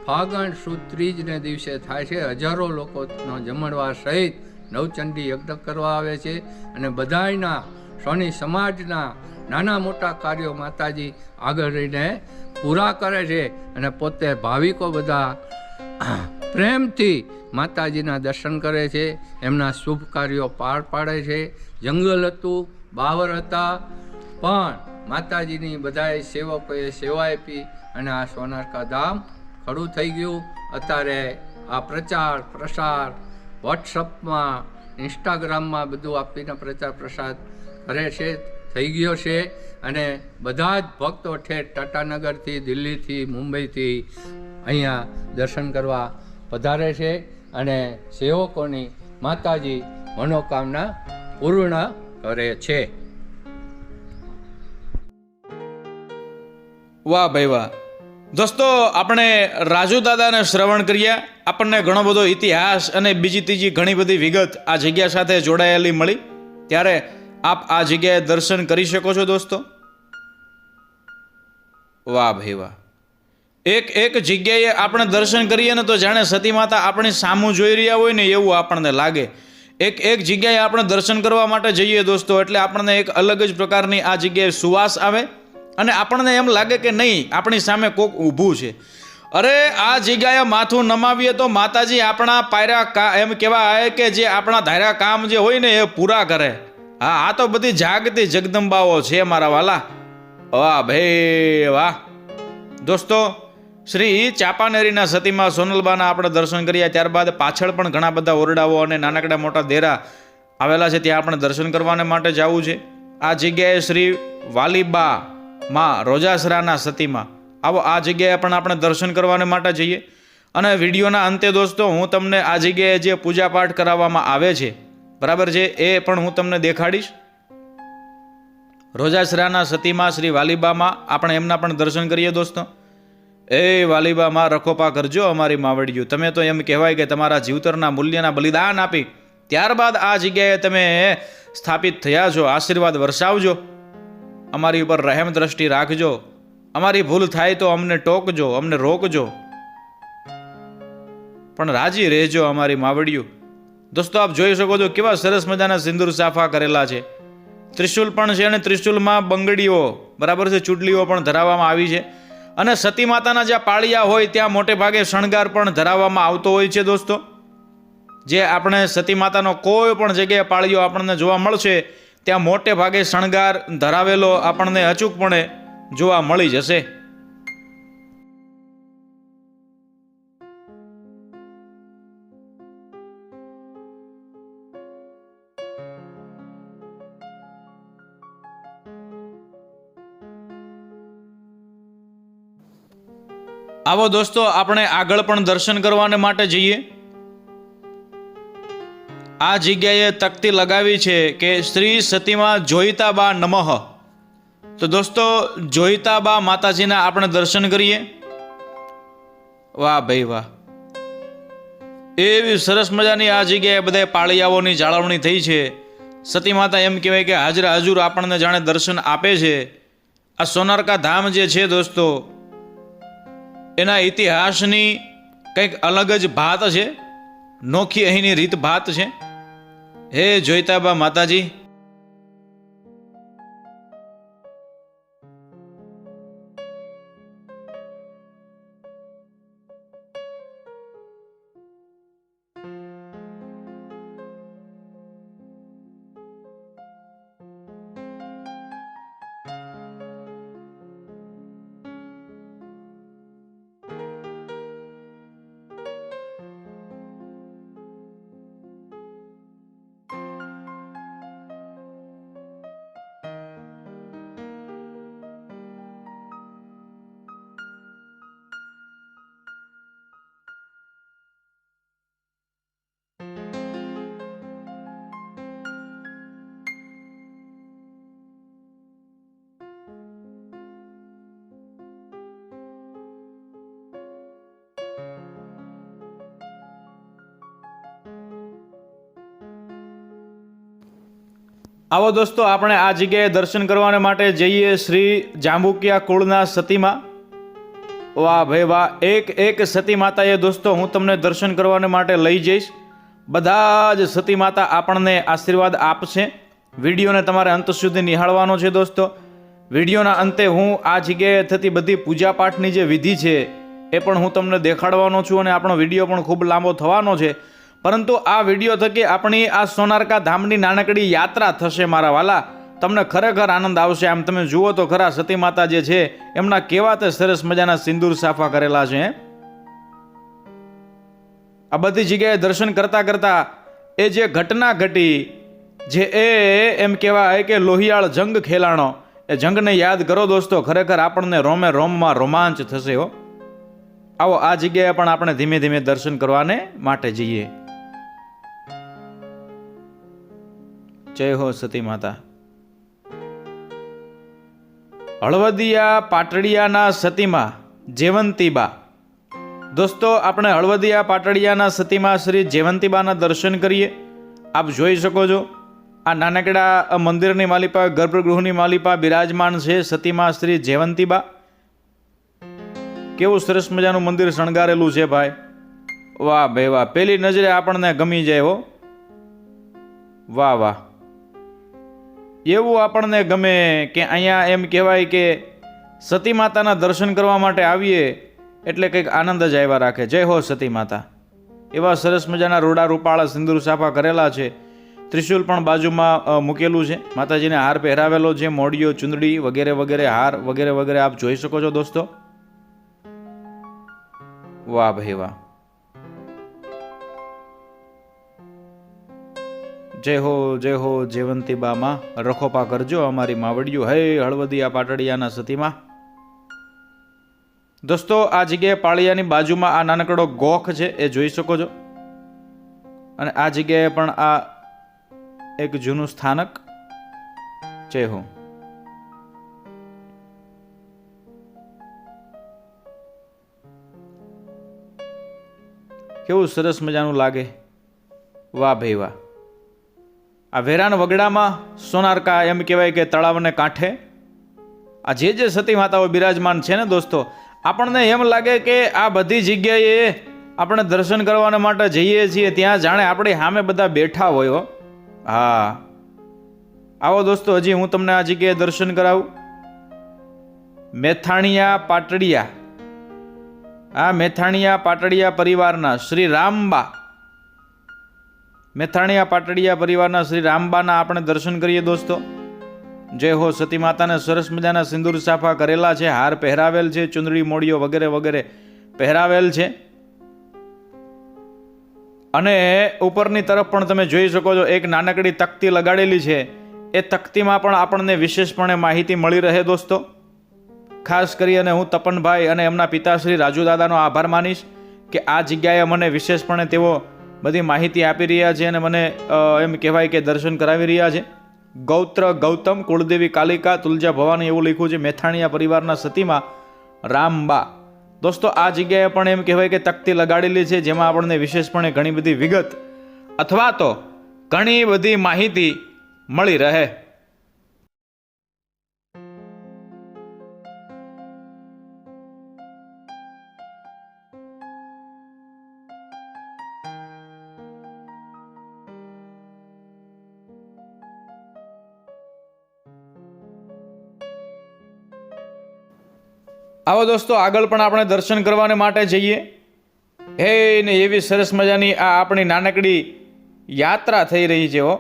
Speaker 3: ફાગણ સુદ 3ને દિવસે થાય છે. હજારો લોકોનો જમણવાર સહિત નવચંડી યજ્ઞ કરવા આવે છે. અને બધાયના સોની સમાજના નાના મોટા કાર્યો માતાજી આગળ રહીને પૂરા કરે છે. અને પોતે ભાવિકો બધા પ્રેમથી માતાજીના દર્શન કરે છે, એમના શુભ કાર્યો પાર પાડે છે. જંગલ હતું, બાવર હતા, પણ માતાજીની બધાએ સેવકોએ સેવા આપી અને આ સોનારકા ધામ ખડું થઈ ગયું. અત્યારે આ પ્રચાર પ્રસાર વોટ્સઅપમાં, ઇન્સ્ટાગ્રામમાં બધું આપીને પ્રચાર પ્રસાર કરે છે, થઈ ગયો છે. અને બધા જ ભક્તો ઠેઠ ટાટાનગરથી, દિલ્હીથી, મુંબઈથી અહીંયા દર્શન કરવા પધારે છે. અને સેવકોની માતાજી મનોકામના પૂર્ણ કરે છે.
Speaker 2: વાહ ભાઈ વાહ. દોસ્તો, આપણે રાજુ દાદાને શ્રવણ કર્યા. આપણને ઘણો બધો ઇતિહાસ અને બીજી ત્રીજી ઘણી બધી વિગત આ જગ્યા સાથે જોડાયેલી મળી. ત્યારે આપ આ જગ્યાએ દર્શન કરી શકો છો દોસ્તો. વાહ ભાઈ વાહ. એક જગ્યાએ આપણે દર્શન કરીએ ને તો જાણે સતી માતા આપણી સામું જોઈ રહ્યા હોય ને એવું આપણને લાગે. એક જગ્યાએ આપણે દર્શન કરવા માટે જઈએ દોસ્તો, એટલે આપણને એક અલગ જ પ્રકારની આ જગ્યાએ સુવાસ આવે અને આપણને એમ લાગે કે નહીં, આપણી સામે કોક ઊભું છે. અરે આ જગ્યાએ માથું નમાવીએ તો માતાજી આપણા પાયરા એમ કહેવાય કે જે આપણા ધાર્યા કામ જે હોય ને એ પૂરા કરે. હા, આ તો બધી જાગતી જગદંબાઓ છે મારા વાલા. વાહ ભાઈ વાહ. દોસ્તો, શ્રી ચાપાનેરીના સતીમાં સોનલબાના આપણે દર્શન કર્યા. ત્યારબાદ પાછળ પણ ઘણા બધા ઓરડાઓ અને નાનકડા મોટા દેરા આવેલા છે, ત્યાં આપણે દર્શન કરવાને માટે જવું છે. આ જગ્યાએ શ્રી વાલીબા માં રોજાસરાના સતીમાં આવો, આ જગ્યાએ પણ આપણે દર્શન કરવાને માટે જઈએ. અને વિડીયોના અંતે દોસ્તો હું તમને આ જગ્યાએ જે પૂજાપાઠ કરાવવામાં આવે છે, બરાબર છે, એ પણ હું તમને દેખાડીશ. રોજાસરાના સતીમાં શ્રી વાલીબામાં આપણે એમના પણ દર્શન કરીએ દોસ્તો. એ વાલીબા માં રખોપા કરજો અમારી માવડિયું. તમે તો એમ કહેવાય કે તમારા જીવતરના મૂલ્યના બલિદાન આપી ત્યારબાદ આ જગ્યાએ તમે સ્થાપિત થયા છો. આશીર્વાદ વરસાવજો, અમારી ઉપર રહેમ દ્રષ્ટિ રાખજો. અમારી ભૂલ થાય તો અમને ટોકજો, અમને રોકજો, પણ રાજી રહેજો અમારી માવડિયું. દોસ્તો આપ જોઈ શકો છો કેવા સરસ મજાના સિંદૂર સાફા કરેલા છે. ત્રિશુલ પણ છે અને ત્રિશુલમાં બંગડીઓ બરાબર છે, ચૂડલીઓ પણ ધરાવવામાં આવી છે. અને સતી માતાના જ્યાં પાળિયા હોય ત્યાં મોટે ભાગે શણગાર પણ ધરાવવામાં આવતો હોય છે. દોસ્તો જે આપણે સતી માતાનો કોઈ પણ જગ્યાએ પાળિયો આપણને જોવા મળશે ત્યાં મોટે ભાગે શણગાર ધરાવેલો આપણને અચૂકપણે જોવા મળી જશે. આવો દોસ્તો આપણે આગળ પણ દર્શન કરવાને માટે જઈએ. આ જગ્યાએ તકતી લગાવી છે કે શ્રી સતીમાં જોઈતાબા નમઃ. તો દોસ્તો જોઈતાબા માતાજીના આપણે દર્શન કરીએ. વાહ ભાઈ વાહ, એવી સરસ મજાની આ જગ્યાએ બધા પાળિયાઓની જાળવણી થઈ છે. સતી માતા એમ કહેવાય કે હાજરા હજુર આપણને જાણે દર્શન આપે છે. આ સોનારકા ધામ જે છે દોસ્તો એના ઇતિહાસની કંઈક અલગ જ ભાત છે, નોખી અહીંની રીત ભાત છે. હે જોઈતાબા માતાજી, આવો દોસ્તો આપણે આ જગ્યાએ દર્શન કરવાને માટે જઈએ શ્રી જાંબુકિયા કુળના સતીમાં. વાહ ભાઈ વાહ, એક એક સતી માતાએ દોસ્તો હું તમને દર્શન કરવાને માટે લઈ જઈશ. બધા જ સતી માતા આપણને આશીર્વાદ આપશે. વિડીયોને તમારે અંત સુધી નિહાળવાનો છે દોસ્તો. વિડીયોના અંતે હું આ જગ્યાએ થતી બધી પૂજાપાઠની જે વિધિ છે એ પણ હું તમને દેખાડવાનો છું અને આપણો વિડીયો પણ ખૂબ લાંબો થવાનો છે. પરંતુ આ વિડીયો થકી આપણી આ સોનારકા ધામની નાનકડી યાત્રા થશે મારા વાલા. તમને ખરેખર આનંદ આવશે. આમ તમે જુઓ તો ખરા સતી માતા જે છે એમના કેવા તે સરસ મજાના સિંદૂર સાફા કરેલા છે. આ બધી જગ્યાએ દર્શન કરતા કરતા એ જે ઘટના ઘટી, જે એમ કહેવાય કે લોહિયાળ જંગ ખેલાણો, એ જંગને યાદ કરો દોસ્તો. ખરેખર આપણને રોમે રોમમાં રોમાંચ થશે હો. આવો આ જગ્યાએ પણ આપણે ધીમે ધીમે દર્શન કરવાને માટે જઈએ. જય હો સતી માતા. હળવદિયા પાટડિયાના સતીમાં જેવંતીબા. દોસ્તો આપણે હળવદિયા પાટડિયાના સતીમાં શ્રી જેવંતીબાના દર્શન કરીએ. આપ જોઈ શકો છો આ નાનકડા મંદિરની માલિપા, ગર્ભગૃહની માલિપા બિરાજમાન છે સતીમાં શ્રી જેવંતીબા. કેવું સરસ મજાનું મંદિર શણગારેલું છે ભાઈ. વાહ ભાઈ વાહ, પેલી નજરે આપણને ગમી જાય હો. વાહ વાહ, એવું આપણને ગમે કે અહીંયા એમ કહેવાય કે સતી માતાના દર્શન કરવા માટે આવીએ એટલે કંઈક આનંદ જ આવ્યા રાખે. જય હો સતી માતા. એવા સરસ મજાના રૂડા રૂપાળા સિંદૂર સાફા કરેલા છે. ત્રિશુલ પણ બાજુમાં મૂકેલું છે. માતાજીને હાર પહેરાવેલો છે, મોડિયો, ચુંદડી વગેરે વગેરે, હાર વગેરે વગેરે આપ જોઈ શકો છો દોસ્તો. વાહ ભાઈ વાહ, જય હો જેવંતીબા માં, રખોપા કરજો અમારી માવડિયું. હે હળવદિયા પાટડિયાના સતીમાં. દોસ્તો આ જગ્યાએ પાળિયાની બાજુમાં આ નાનકડો ગોખ છે એ જોઈ શકો છો. અને આ જગ્યાએ પણ આ એક જૂનું સ્થાનક. જય હો. કેવું સરસ મજાનું લાગે. વાહ ભાઈ વાહ. આ વેરાન વગડામાં સોનારકા એમ કહેવાય કે તળાવને કાંઠે આ જે સતી માતાઓ બિરાજમાન છે ને દોસ્તો, આપણને એમ લાગે કે આ બધી જગ્યાએ આપણે દર્શન કરવા માટે જઈએ છીએ, ત્યાં જાણે આપણી સામે બધા બેઠા હોય. હા, આવો દોસ્તો, હજી હું તમને આ જગ્યાએ દર્શન કરાવું. મેથાણીયા પાટડિયા, આ મેથાણીયા પાટડિયા પરિવારના શ્રી રામબા, મેથાણીયા પાટડિયા પરિવારના શ્રી રામબાના આપણે દર્શન કરીએ દોસ્તો. જય હો. સતી માતાને સરસ મજાના સિંદૂર સાફા કરેલા છે, હાર પહેરાવેલ છે, ચુંદડી મોડીઓ વગેરે વગેરે પહેરાવેલ છે. અને ઉપરની તરફ પણ તમે જોઈ શકો છો એક નાનકડી તકતી લગાડેલી છે. એ તકતીમાં પણ આપણને વિશેષપણે માહિતી મળી રહે દોસ્તો. ખાસ કરી અને હું તપનભાઈ અને એમના પિતાશ્રી રાજુદાદાનો આભાર માનીશ કે આ જગ્યાએ મને વિશેષપણે તેઓ બધી માહિતી આપી રહ્યા છે અને મને એમ કહેવાય કે દર્શન કરાવી રહ્યા છે. ગૌત્ર ગૌતમ, કુળદેવી કાલિકા, તુલજા ભવાની એવું લખ્યું છે. મેથાણીયા પરિવારના સતીમાં રામબા. દોસ્તો, આ જગ્યાએ પણ એમ કહેવાય કે તકતી લગાડેલી છે, જેમાં આપણને વિશેષપણે ઘણી બધી વિગત અથવા તો ઘણી બધી માહિતી મળી રહે. આવો દોસ્તો, આગળ પણ આપણે દર્શન કરવાને માટે જઈએ. હે ને એવી સરસ મજાની આ આપણી નાનકડી યાત્રા થઈ રહી છે. હો,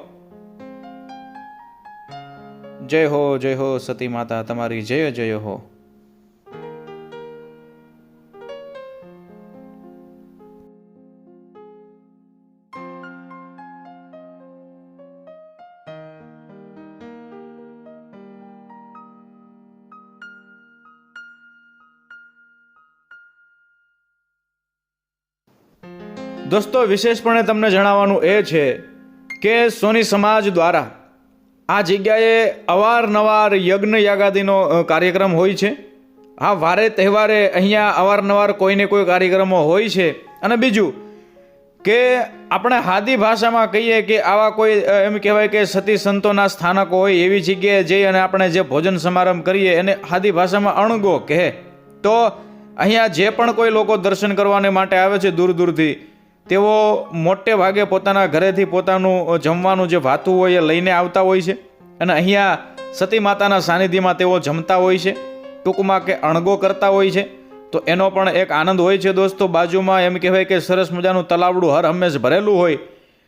Speaker 2: જય હો, જય હો સતી માતા, તમારી જય જય હો. દોસ્તો, વિશેષપણે તમને જણાવવાનું એ છે કે સોની સમાજ દ્વારા આ જગ્યાએ અવારનવાર યજ્ઞ યાગાદિનો કાર્યક્રમ હોય છે. હા, વારે તહેવારે અહીંયા અવારનવાર કોઈને કોઈ કાર્યક્રમો હોય છે. અને બીજું કે આપણે હાદી ભાષામાં કહીએ કે આવા કોઈ એમ કહેવાય કે સતી સંતોના સ્થાનકો હોય એવી જગ્યાએ જઈ અને આપણે જે ભોજન સમારંભ કરીએ એને હાદી ભાષામાં અણગો કહે. તો અહીંયા જે પણ કોઈ લોકો દર્શન કરવાને માટે આવે છે દૂર દૂરથી, તેઓ મોટે ભાગે પોતાના ઘરેથી પોતાનું જમવાનું જે ભાતું હોય એ લઈને આવતા હોય છે અને અહીંયા સતી માતાના સાનિધ્યમાં તેઓ જમતા હોય છે, ટૂંકમાં કે અણગો કરતા હોય છે. તો એનો પણ એક આનંદ હોય છે દોસ્તો. બાજુમાં એમ કહેવાય કે સરસ મજાનું તલાવડું હર હંમેશ ભરેલું હોય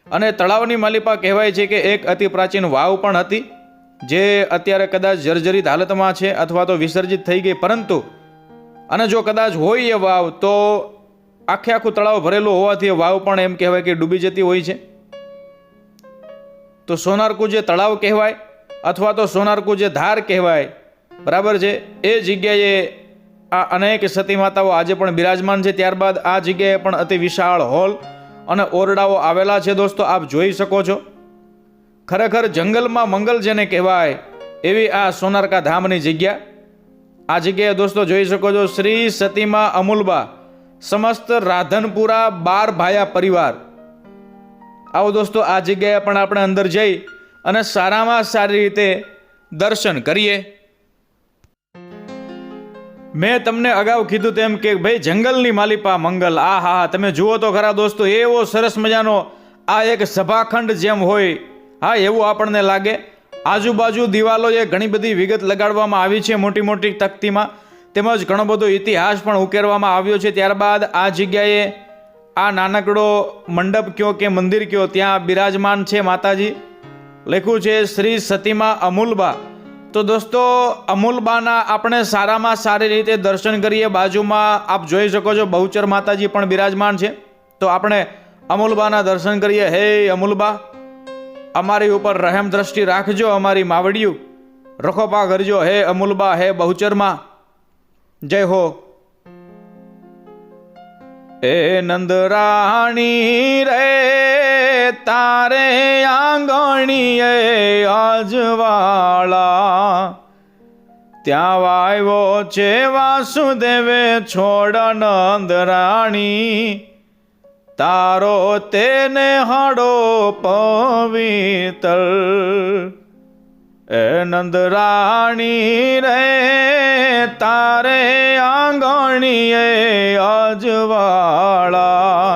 Speaker 2: અને તળાવની માલિપા કહેવાય છે કે એક અતિ પ્રાચીન વાવ પણ હતી, જે અત્યારે કદાચ જર્જરિત હાલતમાં છે અથવા તો વિસર્જિત થઈ ગઈ. પરંતુ અને જો કદાચ હોય એ વાવ તો આખું તળાવ ભરેલું હોવાથી વાવ પણ એમ કહેવાય કે ડૂબી જતી હોય છે. તો સોનારકુ જે તળાવ કહેવાય અથવા તો સોનારકુ જે ધાર કહેવાય, બરાબર છે, એ જગ્યાએ આ અનેક સતી માતાઓ આજે પણ બિરાજમાન છે. ત્યારબાદ આ જગ્યાએ પણ અતિ વિશાળ હોલ અને ઓરડાઓ આવેલા છે દોસ્તો, આપ જોઈ શકો છો. ખરેખર જંગલમાં મંગલ જેને કહેવાય એવી આ સોનારકા ધામની જગ્યા. આ જગ્યાએ દોસ્તો જોઈ શકો છો શ્રી સતીમાં અમૂલબા સમસ્ત રાધનપુરા 12 ભાયા પરિવાર. આવો દોસ્તો, આ જગ્યાએ પણ આપણે અંદર જઈ અને સારામાં સારી રીતે દર્શન કરીએ. મેં તમને અગાઉ કીધું તેમ કે ભાઈ જંગલની માલિપા મંગલ. આ હા, તમે જુઓ તો ખરા દોસ્તો, એવો સરસ મજાનો આ એક સભાખંડ જેમ હોય, હા એવું આપણને લાગે. આજુબાજુ દિવાલોએ ઘણી બધી વિગત લગાડવામાં આવી છે મોટી મોટી તકતીમાં, તેમજ ઘણો બધો ઇતિહાસ પણ ઉકેરવામાં આવ્યો છે. ત્યારબાદ આ જગ્યાએ આ નાનકડો મંડપ કયો કે મંદિર કયો, ત્યાં બિરાજમાન છે માતાજી. લખ્યું છે શ્રી સતીમાં અમૂલબા. તો દોસ્તો, અમૂલબાના આપણે સારામાં સારી રીતે દર્શન કરીએ. બાજુમાં આપ જોઈ શકો છો બહુચર માતાજી પણ બિરાજમાન છે. તો આપણે અમૂલબાના દર્શન કરીએ. હે અમૂલબા, અમારી ઉપર રહેમ દ્રષ્ટિ રાખજો, અમારી માવડિયું રખોપા કરજો. હે અમૂલબા, હે બહુચરમાં, જય હો. એ નંદરાણી રે તારે આંગણીએ આજવાળા, ત્યાં વાવ્યો છે વાસુદેવે છોડ નંદરાણી, તારો તેને હાડો પવિત્ર એ નંદરાણી રે તારે આંગણીએ અજવાળા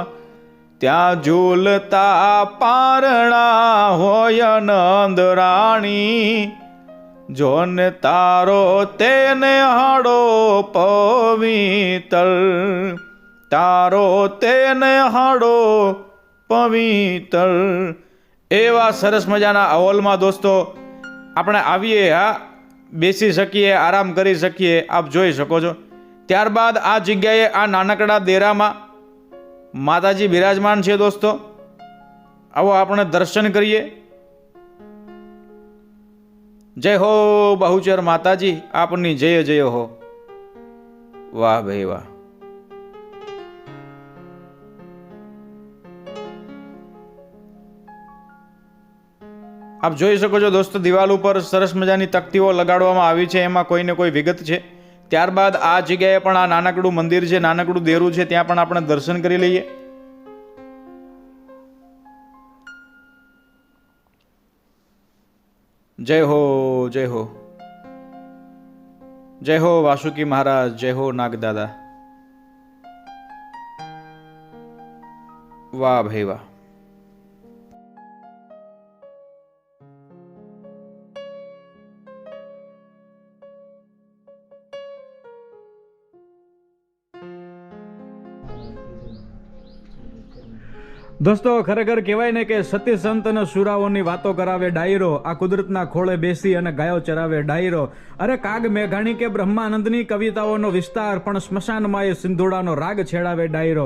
Speaker 2: ત્યાં ઝૂલતા પારણા હોય નંદરાણી જોને તારો તેને હાડો પવિત્ર તારો તેને હાડો પવિત્ર એવા સરસ મજાના હોલમાં દોસ્તો આપણે આવીએ, હા બેસી શકીએ, આરામ કરી શકીએ, આપ જોઈ શકો છો. ત્યારબાદ આ જગ્યાએ આ નાનકડા દેરામાં માતાજી બિરાજમાન છે દોસ્તો. આવો આપણે દર્શન કરીએ. જય હો બહુચર માતાજી, આપની જય જય હો. વાહ ભાઈ વાહ. આપ જોઈ શકો છો દોસ્તો, દિવાલ ઉપર સરસ મજાની તકતીઓ લગાડવામાં આવી છે, એમાં કોઈને કોઈ વિગત છે. ત્યારબાદ આ જગ્યાએ પણ આ નાનકડું મંદિર છે, નાનકડું દેરું છે, ત્યાં પણ આપણે દર્શન કરી લઈએ. જય હો જય હો જય હો વાસુકી મહારાજ, જય હો નાગદાદા. વાહ ભાઈ વાહ. દોસ્તો ખરેખર કહેવાય ને કે સતી સંત અને સુરાઓની વાતો કરાવે ડાયરો, આ કુદરતના ખોળે બેસી અને ગાયો ચરાવે ડાયરો. અરે કાગ મેઘાણી કે બ્રહ્માનંદની કવિતાઓનો વિસ્તાર પણ સ્મશાનમાં એ સિંધુડાનો રાગ છેડાવે ડાયરો.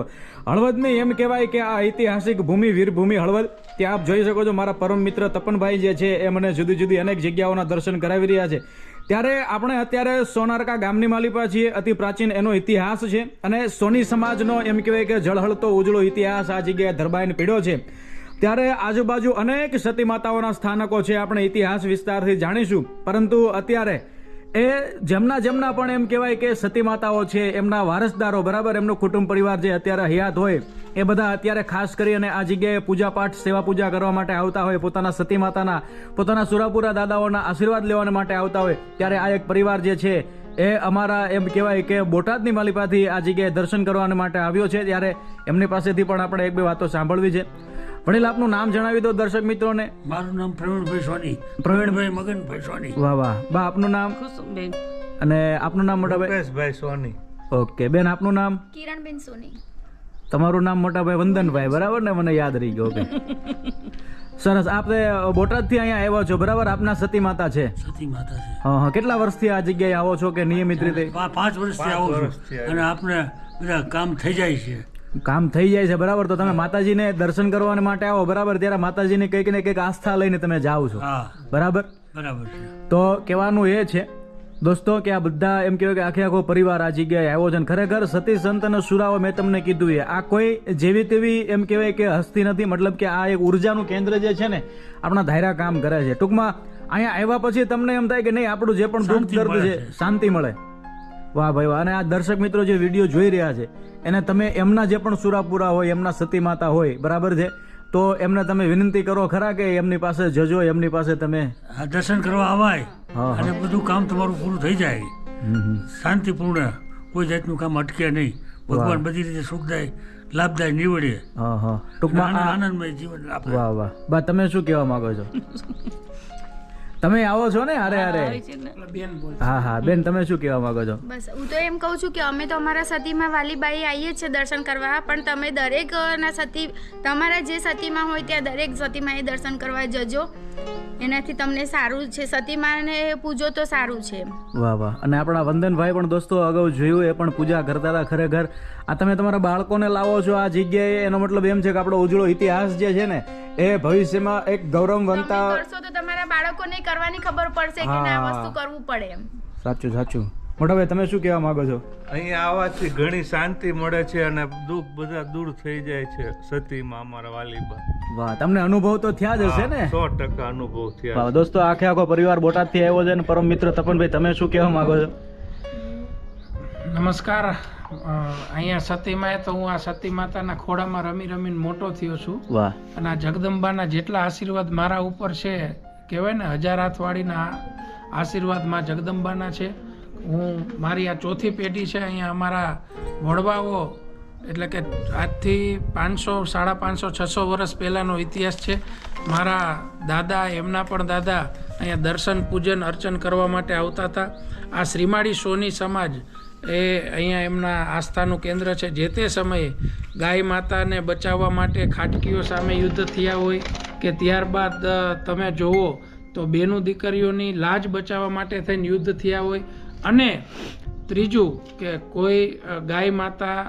Speaker 2: હળવદની એમ કહેવાય કે આ ઐતિહાસિક ભૂમિ વીરભૂમિ હળવદ. ત્યાં આપ જોઈ શકો છો મારા પરમ મિત્ર તપનભાઈ જે છે એ મને જુદી જુદી અનેક જગ્યાઓના દર્શન કરાવી રહ્યા છે. ત્યારે આપણે અત્યારે સોનારકા ગામની માલિપા છીએ. અતિ પ્રાચીન એનો ઇતિહાસ છે અને સોની સમાજનો એમ કહેવાય કે જળહળતો ઉજળો ઇતિહાસ આ જગ્યાએ ધરબાઈને પીડ્યો છે. ત્યારે આજુબાજુ અનેક સતી માતાઓના સ્થાનકો છે, આપણે ઇતિહાસ વિસ્તારથી જાણીશું. પરંતુ અત્યારે એ જેમના પણ એમ કહેવાય કે સતી માતાઓ છે, એમના વારસદારો બરાબર, એમનો કુટુંબ પરિવાર જે અત્યારે હયાત હોય એ બધા અત્યારે ખાસ કરી અને આ જગ્યાએ પૂજા પાઠ સેવા પૂજા કરવા માટે આવતા હોય, પોતાના સતી માતાના પોતાના સુરાપુરા દાદાઓના આશીર્વાદ લેવા માટે આવતા હોય. ત્યારે આ એક પરિવાર જે છે એ અમારા એમ કહેવાય કે બોટાદની માલિપાથી આ જગ્યાએ દર્શન કરવા માટે આવ્યો છે. ત્યારે એમની પાસેથી પણ આપણે એક બે વાતો સાંભળવી છે. વડીલ આપનું નામ જણાવી દો દર્શક મિત્રોને.
Speaker 4: મારું નામ પ્રવીણભાઈ સોની. પ્રવીણભાઈ મગનભાઈ સોની.
Speaker 2: વાહ વાહ. બા આપનું નામ?
Speaker 5: કુસુમબેન.
Speaker 2: અને આપનું નામ મોટાભાઈ?
Speaker 6: મુકેશભાઈ સોની.
Speaker 2: ઓકે બેન, આપનું નામ?
Speaker 5: કિરણબેન સોની.
Speaker 2: તમારું નામ મોટાભાઈ વંદનભાઈ, બરાબર ને? મને યાદ રહી ગયું. ઓકે સરસ. આપણે બોટાદથી અહીંયા આવ્યા છો બરાબર? આપના સતી માતા છે?
Speaker 4: સતી માતા છે.
Speaker 2: હા હા. કેટલા વર્ષથી આ જગ્યાએ આવો છો કે નિયમિત રીતે?
Speaker 4: 5 વર્ષથી આવું છું અને આપણે બધા કામ થઈ જાય છે.
Speaker 2: કામ થઈ જાય છે બરાબર. તો તમે માતાજીને દર્શન કરવા માટે આવો બરાબર, ત્યારે માતાજીની કંઈક ને કંઈક આસ્થા લઈને તમે જાઓ છો બરાબર?
Speaker 4: બરાબર છે.
Speaker 2: તો કહેવાનું એ છે દોસ્તો કે આ બધા એમ કહેવાય કે આખો પરિવાર આ જગ્યાએ આવ્યો છે. ખરેખર સતી સંત અને સુરાઓ મેં તમને કીધું એ આ કોઈ જેવી તેવી એમ કહેવાય કે હસ્તી નથી. મતલબ કે આ એક ઉર્જાનું કેન્દ્ર જે છે ને આપણા ધાયરા કામ કરે છે. ટૂંકમાં અહીંયા આવ્યા પછી તમને એમ થાય કે નહીં, આપણું જે પણ દુઃખ દર્દ છે શાંતિ મળે. વાહ ભાઈ વાહ. અને આ દર્શક મિત્રો જે વિડીયો જોઈ રહ્યા છે એને તમે એમના જે પણ સુરાપુરા હોય, એમના સતી માતા હોય બરાબર છે, તો એમને તમે વિનંતી કરો ખરા કે એમની પાસે જજો, એમની પાસે તમે
Speaker 4: દર્શન કરવા આવાય અને બધું કામ તમારું પૂરું થઈ જાય શાંતિપૂર્ણ, કોઈ જાતનું કામ અટકે નહીં. ભગવાન બધી રીતે સુખદાય લાભદાય નીવડે.
Speaker 2: ટૂંકમાં
Speaker 4: આનંદમય જીવન આપે.
Speaker 2: વાહ વાહ. બા તમે શું કહેવા માંગો છો? તમે આવો છો ને? અરે હા હા બેન, તમે શું કહેવા માંગો છો?
Speaker 5: બસ હું તો એમ કહું છું કે અમે તો અમારા સતીમાં વાલીબાઈ આવીએ છીએ દર્શન કરવા, પણ તમે દરેક ના સતી તમારા જે સતીમાં હોય ત્યાં દરેક સતીમાં એ દર્શન કરવા જજો. એનાથી તમને સારું છે. સતીમાને પૂજો તો સારું છે. વાહ વાહ. અને આપણા વંદનભાઈ પણ દોસ્તો અગાઉ જોયું એ પણ પૂજા કરતા હતા. ખરેખર આ તમે તમારા બાળકોને લાવો છો આ જગ્યાએ, એનો મતલબ એમ છે કે આપણો ઉજળો ઇતિહાસ જે છે ને એ ભવિષ્યમાં એક ગૌરવવંતા કરશો તો તમારા બાળકોને કરવાની ખબર પડશે કે આ વસ્તુ કરવું પડે એમ.
Speaker 2: સાચું સાચું. મોટાભાઈ તમે શું કહેવા માંગો છો?
Speaker 6: અહીંયા આવવાથી ઘણી શાંતિ મળે છે અને દુઃખ બધા દૂર થઈ જાય છે સતીમાં અમારા વાલીબા.
Speaker 2: વાહ, તમને અનુભવ તો થયા જ હશે ને?
Speaker 6: 100% અનુભવ થયા.
Speaker 2: વાહ દોસ્તો, આખો પરિવાર બોટાદથી આવ્યો છે અને પરમ મિત્ર તપનભાઈ તમે શું કહેવા માંગો છો?
Speaker 1: નમસ્કાર. અહીંયા સતીમાં તો હું આ સતી માતાના ખોળામાં રમી રમીને મોટો થયો છું.
Speaker 7: વાહ.
Speaker 1: અને આ જગદંબાના જેટલા આશીર્વાદ મારા ઉપર છે, કહેવાય ને 1000 હાથવાળીના આશીર્વાદ માં જગદંબાના છે. મારી આ ચોથી પેઢી છે. અહીંયા અમારા વડવાઓ એટલે કે આજથી 500, 550, 600 વર્ષ પહેલાંનો ઇતિહાસ છે. મારા દાદા, એમના પણ દાદા અહીંયા દર્શન, પૂજન, અર્ચન કરવા માટે આવતા હતા. આ શ્રીમાળી સોની સમાજ એ અહીંયા એમના આસ્થાનું કેન્દ્ર છે. જે તે સમયે ગાય માતાને બચાવવા માટે ખાટકીઓ સામે યુદ્ધ થયા હોય કે ત્યારબાદ તમે જુઓ તો બેનું દીકરીઓની લાજ બચાવવા માટે થઈને યુદ્ધ થયા હોય. અને ત્રીજું કે કોઈ ગાય માતા,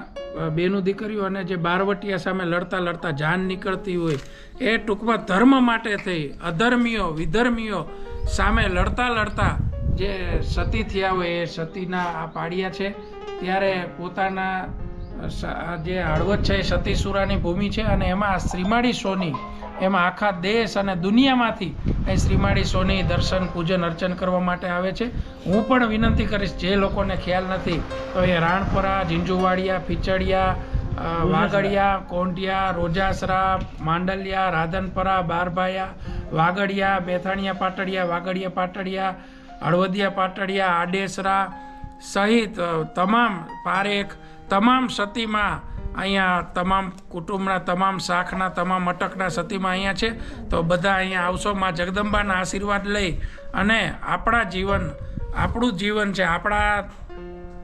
Speaker 1: બેનું દીકરીઓ અને જે બારવટિયા સામે લડતા લડતા જાન નીકળતી હોય, એ ટૂંકમાં ધર્મ માટે થઈ અધર્મીઓ, વિધર્મીઓ સામે લડતા લડતા જે સતી થયા હોય એ સતીના આ પાડિયા છે. ત્યારે પોતાના જે હળવદ છે એ સતીસુરાની ભૂમિ છે. અને એમાં શ્રીમાળી સોની, એમાં આખા દેશ અને દુનિયામાંથી અહીં શ્રીમાળી સોની દર્શન, પૂજન, અર્ચન કરવા માટે આવે છે. હું પણ વિનંતી કરીશ, જે લોકોને ખ્યાલ નથી તો એ રાણપરા, ઝીંઝુવાડિયા, ફીચડિયા, વાગડિયા, કોંઢિયા, રોજાસરા, માંડલિયા, રાધનપરા, બારભાયા, વાગડિયા, બેથાણિયા પાટડિયા, વાગડિયા પાટડિયા, હળવદિયા પાટડિયા, આડેસરા સહિત તમામ પારેખ, તમામ સતીમાં અહીંયા તમામ કુટુંબના, તમામ શાખના, તમામ અટકના સતીમાં અહીંયા છે. તો બધા અહીંયા આવશો. માં જગદંબાના આશીર્વાદ લઈ અને આપણું જીવન છે, આપણા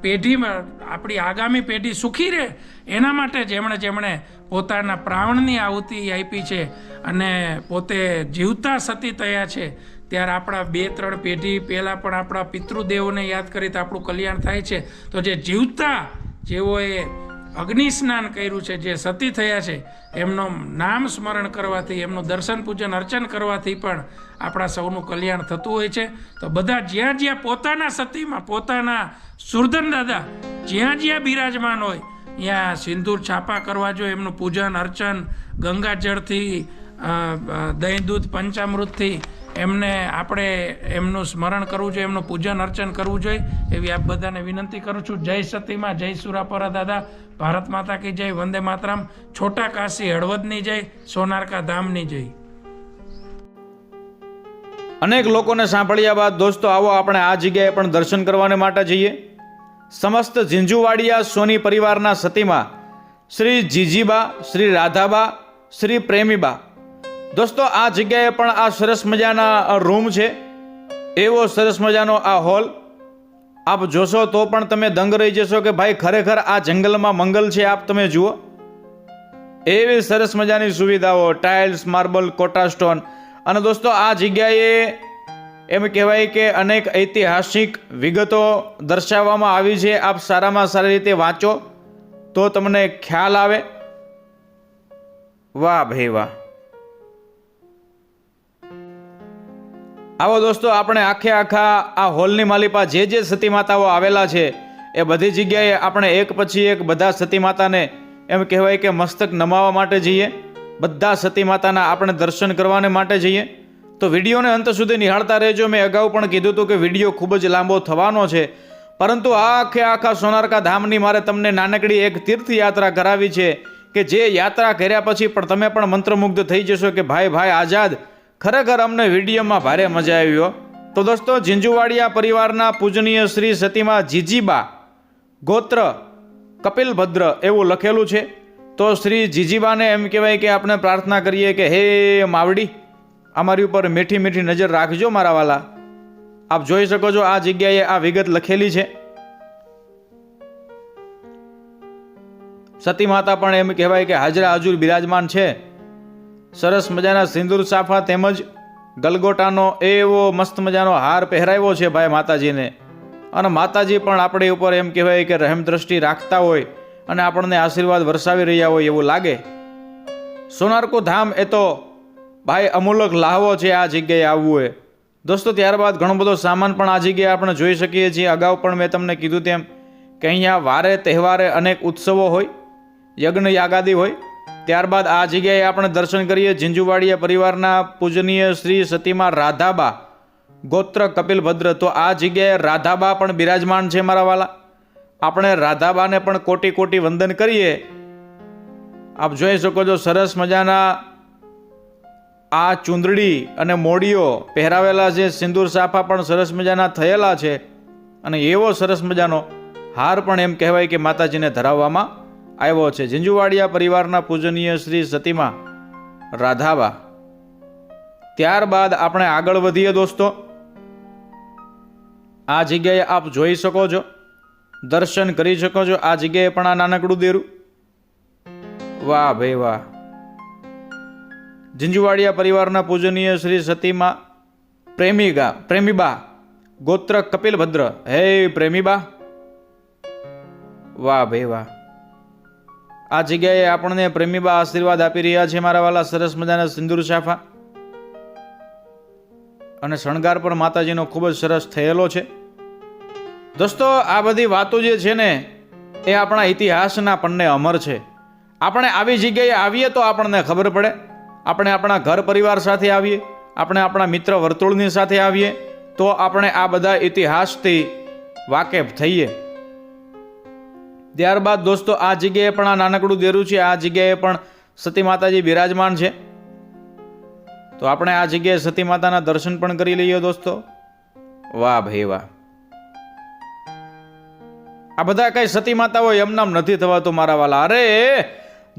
Speaker 1: પેઢીમાં, આપણી આગામી પેઢી સુખી રહે એના માટે જેમણે પોતાના પ્રાણની આહુતિ આપી છે અને પોતે જીવતા સતી થયા છે, ત્યારે આપણા 2-3 પેઢી પહેલાં પણ આપણા પિતૃદેવોને યાદ કરી તો આપણું કલ્યાણ થાય છે. તો જે જીવતા, જેઓએ અગ્નિ સ્નાન કર્યું છે, જે સતી થયા છે, એમનું નામ સ્મરણ કરવાથી, એમનું દર્શન, પૂજન, અર્ચન કરવાથી પણ આપણા સૌનું કલ્યાણ થતું હોય છે. તો બધા જ્યાં પોતાના સતીમાં, પોતાના સુરધન દાદા જ્યાં બિરાજમાન હોય ત્યાં સિંદૂર છાપા કરવા જોઈએ. એમનું પૂજન, અર્ચન, ગંગાજળથી, દહીં, દૂધ, પંચામૃતથી એમને આપણે એમનું સ્મરણ કરવું જોઈએ, એમનું પૂજન, અર્ચન કરવું જોઈએ. એવી આપ બધાને વિનંતી કરું છું. જય સતીમાં, જય સુરાપરા દાદા, ભારત માતા કી જય, વંદે માતરમ, છોટા કાશી હળવદની જય, સોનારકા ધામની જય.
Speaker 2: અનેક લોકોને સાંભળ્યા બાદ દોસ્તો આવો આપણે આ જગ્યાએ પણ દર્શન કરવાને માટે જઈએ. સમસ્ત ઝીંઝુવાડિયા સોની પરિવારના સતીમાં શ્રી જીજીબા, શ્રી રાધાબા, શ્રી પ્રેમીબા. દોસ્તો આ જગ્યાએ પણ આ સરસ મજાના રૂમ છે. એવો સરસ મજાનો આ હોલ આપ જોશો તો પણ તમે દંગ રહી જશો કે ભાઈ ખરેખર આ જંગલમાં મંગલ છે. આપ તમે જુઓ, એવી સરસ મજાની સુવિધાઓ, ટાઇલ્સ, માર્બલ, કોટા સ્ટોન. અને દોસ્તો આ જગ્યાએ એમ કહેવાય કે અનેક ઐતિહાસિક વિગતો દર્શાવવામાં આવી છે. આપ સારામાં સારી રીતે વાંચો તો તમને ખ્યાલ આવે. વાહ ભાઈ વાહ. આવો દોસ્તો આપણે આખા આ હોલની માલિપા જે સતી માતાઓ આવેલા છે એ બધી જગ્યાએ આપણે એક પછી એક બધા સતી માતાને એમ કહેવાય કે મસ્તક નમાવા માટે જઈએ. બધા સતી માતાના આપણે દર્શન કરવાને માટે જઈએ. તો વિડીયોને અંત સુધી નિહાળતા રહેજો. મેં અગાઉ પણ કીધું હતું કે વિડીયો ખૂબ જ લાંબો થવાનો છે, પરંતુ આખા સોનારકા ધામની મારે તમને નાનકડી એક તીર્થ યાત્રા કરાવી છે કે જે યાત્રા કર્યા પછી પણ તમે પણ મંત્રમુગ્ધ થઈ જશો કે ભાઈ આઝાદ, ખરેખર અમને વિડીયોમાં ભારે મજા આવ્યો. તો દોસ્તો ઝીંઝુવાડિયા પરિવારના પૂજનીય શ્રી સતીમાં જીજીબા, ગોત્ર કપિલભદ્ર એવું લખેલું છે. તો શ્રી જીજીબાને એમ કહેવાય કે આપણે પ્રાર્થના કરીએ કે હે માવડી, અમારી ઉપર મીઠી નજર રાખજો મારા વાલા. આપ જોઈ શકો છો આ જગ્યાએ આ વિગત લખેલી છે. સતી માતા પણ એમ કહેવાય કે હાજરા હજુર બિરાજમાન છે. સરસ મજાના સિંદૂર સાફા તેમજ ગલગોટાનો એવો મસ્ત મજાનો હાર પહેરાવ્યો છે ભાઈ માતાજીને. અને માતાજી પણ આપણી ઉપર એમ કહેવાય કે રહેમ દ્રષ્ટિ રાખતા હોય અને આપણને આશીર્વાદ વરસાવી રહ્યા હોય એવું લાગે. સોનારકું ધામ એ તો ભાઈ અમૂલક લાહવો છે આ જગ્યાએ આવવું એ. દોસ્તો ત્યારબાદ ઘણો બધો સામાન પણ આ જગ્યાએ આપણે જોઈ શકીએ છીએ. અગાઉ પણ મેં તમને કીધું તેમ કે અહીંયા વારે તહેવારે અનેક ઉત્સવો હોય, યજ્ઞ યાગાદી હોય. ત્યારબાદ આ જગ્યાએ આપણે દર્શન કરીએ ઝીંઝુવાડિયા પરિવારના પૂજનીય શ્રી સતીમાં રાધાબા, ગોત્ર કપિલભદ્ર. તો આ જગ્યાએ રાધાબા પણ બિરાજમાન છે મારા વાલા. આપણે રાધાબાને પણ કોટી કોટી વંદન કરીએ. આપ જોઈ શકો છો સરસ મજાના આ ચૂંદડી અને મોડીઓ પહેરાવેલા છે, સિંદૂર સાફા પણ સરસ મજાના થયેલા છે, અને એવો સરસ મજાનો હાર પણ એમ કહેવાય કે માતાજીને ધરાવવામાં આવ્યો છે. ઝીંઝુવાડિયા પરિવારના પૂજનીય શ્રી સતીમાં રાધાબા. ત્યારબાદ આપણે આગળ વધીએ દોસ્તો. આ જગ્યાએ આપ જોઈ શકો છો, દર્શન કરી શકો છો. આ જગ્યાએ પણ આ નાનકડું દેરું. વાહ ભાઈ વાહ. ઝીંઝુવાડિયા પરિવારના પૂજનીય શ્રી સતીમાં પ્રેમીબા ગોત્ર કપિલભદ્ર. હે પ્રેમીબા, વાહ ભાઈ વાહ. આ જગ્યાએ આપણને પ્રેમીબા આશીર્વાદ આપી રહ્યા છે મારા વાલા. સરસ મજાના સિંદૂર સાફા અને શણગાર પણ માતાજીનો ખૂબ જ સરસ થયેલો છે. દોસ્તો, આ બધી વાતો જે છે ને એ આપણા ઇતિહાસના પન્ને અમર છે. આપણે આવી જગ્યાએ આવીએ તો આપણને ખબર પડે. આપણે આપણા ઘર પરિવાર સાથે આવીએ, આપણે આપણા મિત્ર વર્તુળની સાથે આવીએ તો આપણે આ બધા ઇતિહાસથી વાકેફ થઈએ. ત્યારબાદ દોસ્તો, આ જગ્યાએ પણ આ નાનકડું દેરું છે. આ જગ્યાએ પણ સતી માતાજી બિરાજમાન છે. તો આપણે આ જગ્યાએ સતી માતાના દર્શન પણ કરી લઈએ દોસ્તો. વાહ ભાઈ વાહ. આ બધા કઈ સતી માતા હોય એમ નામ નથી થવાતું મારા વાલા. અરે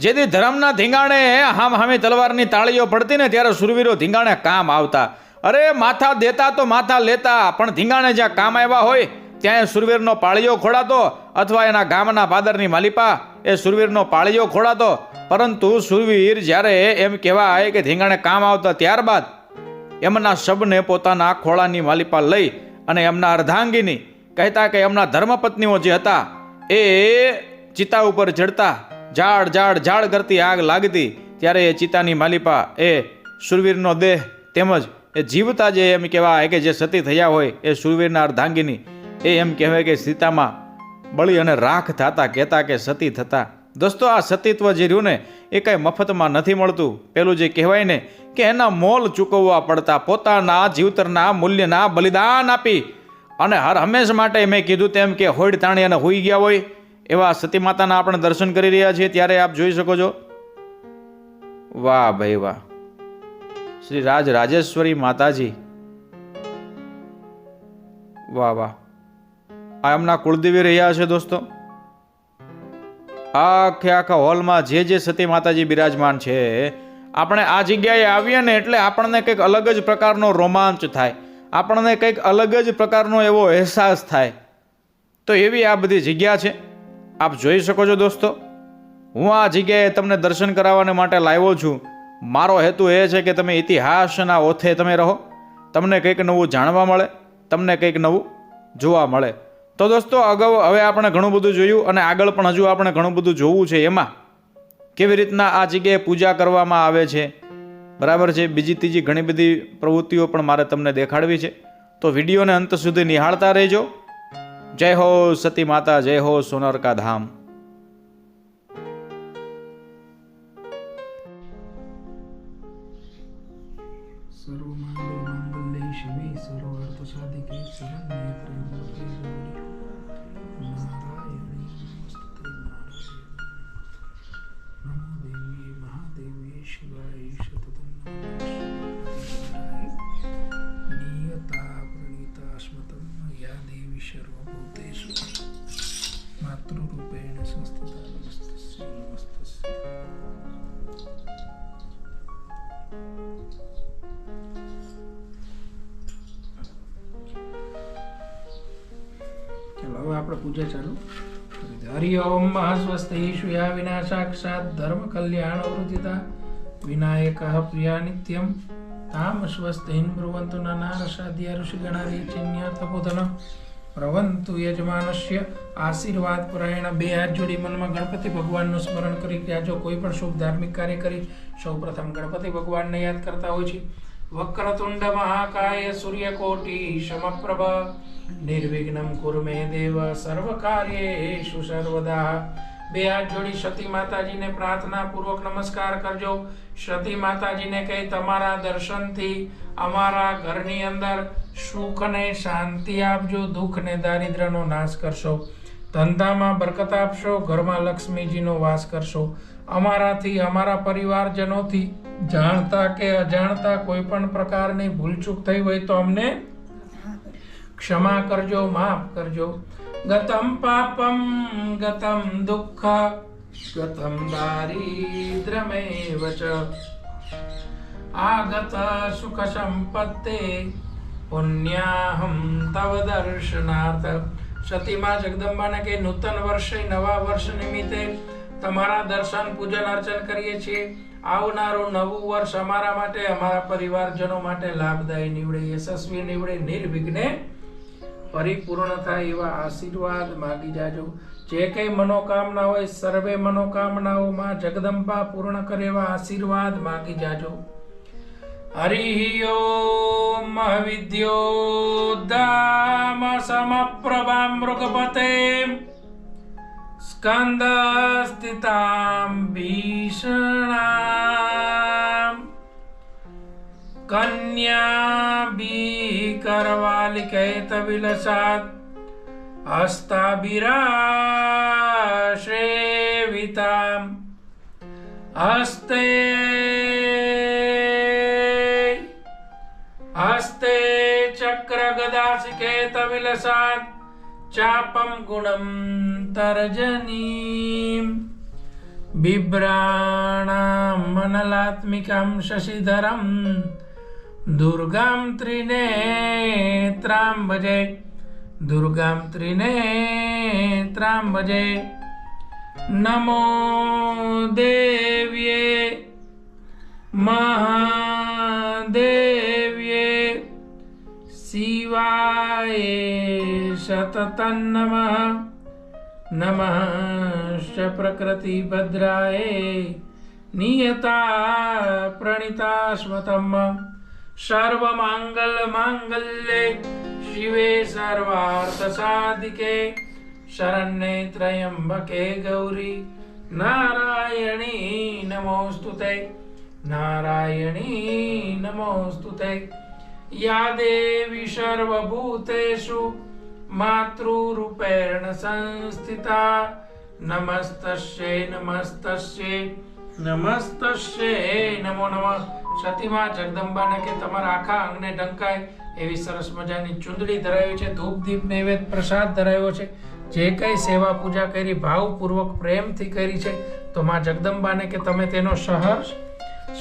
Speaker 2: જેથી ધર્મના ધીંગાણે હામી તલવારની તાળીઓ પડતી ને ત્યારે સુરવીરો ધીંગાણે કામ આવતા. અરે માથા દેતા તો માથા લેતા, પણ ધીંગાણે જ્યાં કામ આવ્યા હોય ત્યાં સુરવીરનો પાળીઓ ખોડાતો, અથવા એના ગામના પાદરની માલિપા એ સુરવીરનો પાળીઓ ખોડાતો. પરંતુ સુરવીર જ્યારે એમ કહેવાય કે ધીંગાણે કામ આવતા, ત્યારબાદ એમના શબને પોતાના ખોળાની માલિપા લઈ અને એમના અર્ધાંગીની કહેતા કે એમના ધર્મપત્નીઓ જે હતા એ ચિતા ઉપર ચડતા. ઝાડ કરતી આગ લાગતી ત્યારે એ ચિતાની માલિપા એ સુરવીરનો દેહ તેમજ એ જીવતા જે એમ કહેવાય કે જે સતી થયા હોય એ સુરવીરના અર્ધાંગીની એ એમ કહેવાય કે સીતામાં બળી અને રાખ થતા, કહેતા કે સતી થતા. દોસ્તો, આ સતીત્વ જે રહ્યું ને એ કાંઈ મફતમાં નથી મળતું. પેલું જે કહેવાય ને કે એના મોલ ચૂકવવા પડતા. પોતાના જીવતરના મૂલ્યના બલિદાન આપી અને હર હંમેશ માટે મેં કીધું તેમ કે હોડ તાણી અને હોઈ ગયા હોય એવા સતી માતાના આપણે દર્શન કરી રહ્યા છીએ. ત્યારે આપ જોઈ શકો છો. વાહ ભાઈ વાહ. શ્રી રાજેશ્વરી માતાજી. વાહ વાહ. આ એમના કુળદેવી રહ્યા છે દોસ્તો. આખા હોલમાં જે સતી માતાજી બિરાજમાન છે, આપણે આ જગ્યાએ આવીએ ને એટલે આપણને કંઈક અલગ જ પ્રકારનો રોમાંચ થાય, આપણને કંઈક અલગ જ પ્રકારનો એવો અહેસાસ થાય. તો એવી આ બધી જગ્યા છે. આપ જોઈ શકો છો દોસ્તો. હું આ જગ્યાએ તમને દર્શન કરાવવાને માટે લાવ્યો છું. મારો હેતુ એ છે કે તમે ઇતિહાસના ઓથે તમે રહો, તમને કંઈક નવું જાણવા મળે, તમને કંઈક નવું જોવા મળે. તો દોસ્તો, અગાઉ હવે આપણે ઘણું બધું જોયું અને આગળ પણ હજુ આપણે ઘણું બધું જોવું છે. એમાં કેવી રીતના આ જગ્યાએ પૂજા કરવામાં આવે છે, બરાબર છે, બીજી ત્રીજી ઘણી બધી પ્રવૃત્તિઓ પણ મારે તમને દેખાડવી છે. તો વિડીયોને અંત સુધી નિહાળતા રહેજો. જય હો સતી માતા, જય હો સોનર કા ધામ.
Speaker 1: સર્વમાંગલ્ય શિવે સર્વાર્થ સાધિકે શરણ્યે ત્ર્યંબકે ગૌરી નારાયણી નમસ્તે નારાયણ નમો દેવી મહાદેવી શિવાય શતતમ નિયતા પ્રણીતા સ્મતમ યા દેવી સર્વભૂતેષુ માતૃરૂપેણ સંસ્થિતા નમસ્તસ્ય નમસ્તસ્ય. હવે આપણે પૂજા ચાલુ. હરિ ઓમ સ્વસ્તિ ઈશ્વયા વિનાશાક્ષાત ધર્મ કલ્યાણ વૃદ્ધિતા વિનાયક પ્રિયા નિત્યમ તામ સ્વસ્તિન બ્રુવંતુ નાનારસાદ્ય ઋષિગણારી ચિન્યા તપોધન પ્રવંતુ યજમાનસ્ય આશીર્વાદ પરાયણ. બે હાથ જોડી મનમાં ગણપતિ ભગવાનનું સ્મરણ કરી ત્યાં જો કોઈ પણ શુભ ધાર્મિક કાર્ય કરી સૌ પ્રથમ ગણપતિ ભગવાનને યાદ કરતા હોય છે. વક્રતુંડ મહાકાય સૂર્યકોટી સમપ્રભ નિર્વિઘ્નમ કુરુ મે દેવ સર્વ કાર્યેષુ સર્વદા. બે હાથ જોડી સતી માતાજીને પ્રાર્થના પૂર્વક નમસ્કાર કરજો. સતી માતાજીને કહે તમારા દર્શનથી અમારા ઘરની અંદર સુખ ને શાંતિ આપજો, દુઃખ ને દારિદ્ર્યનો નાશ કરશો. ધંધામાં બરકત આપશો, ઘરમાં લક્ષ્મીજીનો વાસ કરશો. અમારાથી, અમારા પરિવારજનોથી જાણતા કે અજાણતા કોઈ પણ પ્રકારની ભૂલચૂક થઈ હોય તો અમને ક્ષમા કરજો, માફ કરજો. ગતમ પાપમ ગતમ દુઃખ ગતમ દારિદ્ર્યમેવ ચ આગત સુખ સંપત્તે પુણ્યાહમ તવ દર્શનાર્થ. સતીમાં જગદંબાને કે નૂતન વર્ષે, નવા વર્ષ નિમિત્તે તમારા દર્શન, પૂજન, અર્ચન કરીએ છીએ. આવનારું નવું વર્ષ અમારા માટે, અમારા પરિવારજનો માટે લાભદાયી નીવડે, યશસ્વી નીવડે, નિર્વિઘ્ને પરિપૂર્ણ થાય એવા આશીર્વાદ માગી જાજો. જે કઈ મનોકામના હોય સર્વે મનોકામનાઓમાં જગદંબા પૂર્ણ કરે એવા આશીર્વાદ માગી જાજો. હરિ ઓમ વિદ્યોદામ સમપ્રભા મૃગપતે સ્કંદ સ્થિતામ ભીષણામ કન્યા બીકરવાલિકેત વિલસાત હસ્તાભિરાશેવિતામ હસ્તે હસ્તે ચક્ર ગદાસિકેત વિલસાત ચાપમ ગુણમ તર્જનીમ બિભ્રાણામ મનલાત્મિકામ શશિધરમ દુર્ગામ ત્રિનેત્રામ ભજે દુર્ગામ ત્રિનેત્રામ ભજે. નમો દેવ્યે મહાદેવ્યે શિવાય સતતં નમઃ. નમઃ પ્રકૃતિ ભદ્રાય નિયતા પ્રણીતા સ્વતમ સર્વમાંગલ માંગલ્યે શિવે સર્વાર્થ સાધિકે શરણ્યે ત્ર્યંબકે ગૌરી નારાયણી નમોસ્તુતે નારાયણી નમોસ્તુતે. યા દેવી સર્વભૂતેષુ માતૃરૂપેણ સંસ્થિતા નમસ્તસ્યે નમસ્તસ્યે નમસ્તસ્યે નમો નમઃ. સતીમાં જગદંબાને કે તમારા આખા અંગને ઢંકાય એવી સરસ મજાની ચૂંદડી ધરાવી છે, ધૂપ દીપ નૈવેદ્ય પ્રસાદ ધરાવ્યો છે. જે કઈ સેવા પૂજા કરી ભાવપૂર્વક પ્રેમથી કરી છે તો માં જગદંબાને કે તમે તેનો સહર્ષ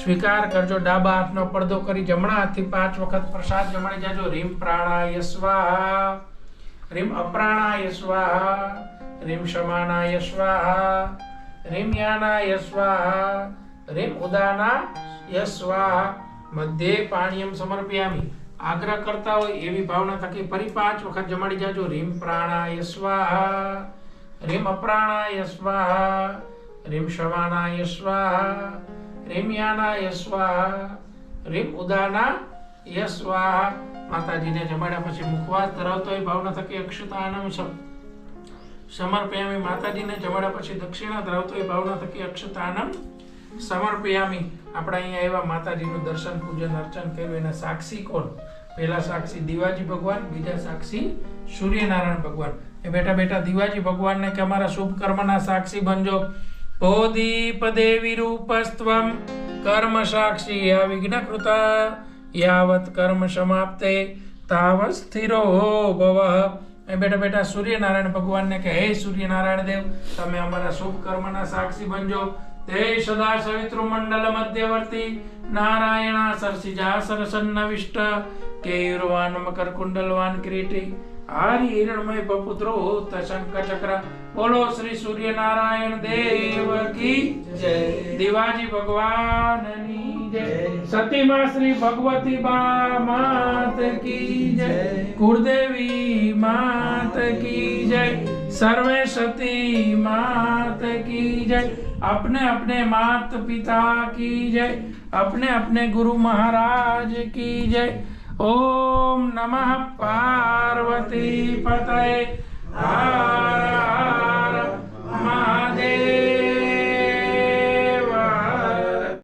Speaker 1: સ્વીકાર કરજો. ડાબા હાથનો પડદો કરી જમણા હાથથી 5 વખત પ્રસાદ જમાડી જાજો. રીમ પ્રાણાય સ્વાહા, રીમ અપ્રાણાય સ્વાહા, રીમ શમાનાય સ્વાહા, રીમ યાનાય સ્વાહા, રીમ ઉદાનાય સ્વાહા. મધ્યે પાણીયમ સમર્પયામિ. આગ્રહ કરતા હોય એવી ભાવના થકી ફરી 5 વખત જમાડી જાજો. રીમ પ્રાણાય સ્વાહા, રીમ અપ્રાણાય સ્વાહા, રીમ શમાનાય સ્વાહા, રીમ યાનાય સ્વાહા, રીમ ઉદાનાય સ્વાહા. માતાજીને જમાડ્યા પછી મુખવાસ ધરાવતો હોય ભાવના થકી અક્ષતાનમ સમર્પયામિ. માતાજીને જમાડ્યા પછી દક્ષિણા ધરાવતો હોય ભાવના થકી અક્ષતાનમ સમર્પયામિ. આપણે અહીંયા એવા માતાજીનું દર્શન, પૂજન, અર્ચન કર્યું. એના સાક્ષી કોણ? પહેલા સાક્ષી દિવાજી ભગવાન, બીજા સાક્ષી સૂર્યનારાયણ ભગવાન. એ બેઠા બેઠા દિવાજી ભગવાનને કે અમારા શુભ કર્મના સાક્ષી બનજો. ઓ દીપ દેવી રૂપસ્ત્વમ કર્મ સાક્ષી અવિઘ્નકૃત યાવત કર્મ સમાપ્તે તાવત સ્થિરો ભવઃ. એ બેઠા બેઠા સૂર્યનારાયણ ભગવાનને કે હે સૂર્યનારાયણ દેવ, તમે અમારા શુભ કર્મના સાક્ષી બનજો. તે સદા સવિતૃ મંડલ મધ્યવર્તી નારાયણા સરસિજા સરસન્નવિષ્ટ કેયુરવાન મકર કુંડલવાન કિરીટી આરી હિરણમય બપુત્રો તશંક ચક્ર. બોલો શ્રી સૂર્યનારાયણ દેવ કી જય. દેવાજી ભગવાનની જય. સતીમાં શ્રી ભગવતી બા માત કી જય. કુળદેવી માત કી જય. सर्वे सती मात की जय. अपने अपने मात पिता की जय. अपने अपने गुरु महाराज की जय. ओम नमः पार्वती पतये हर हर महादेव.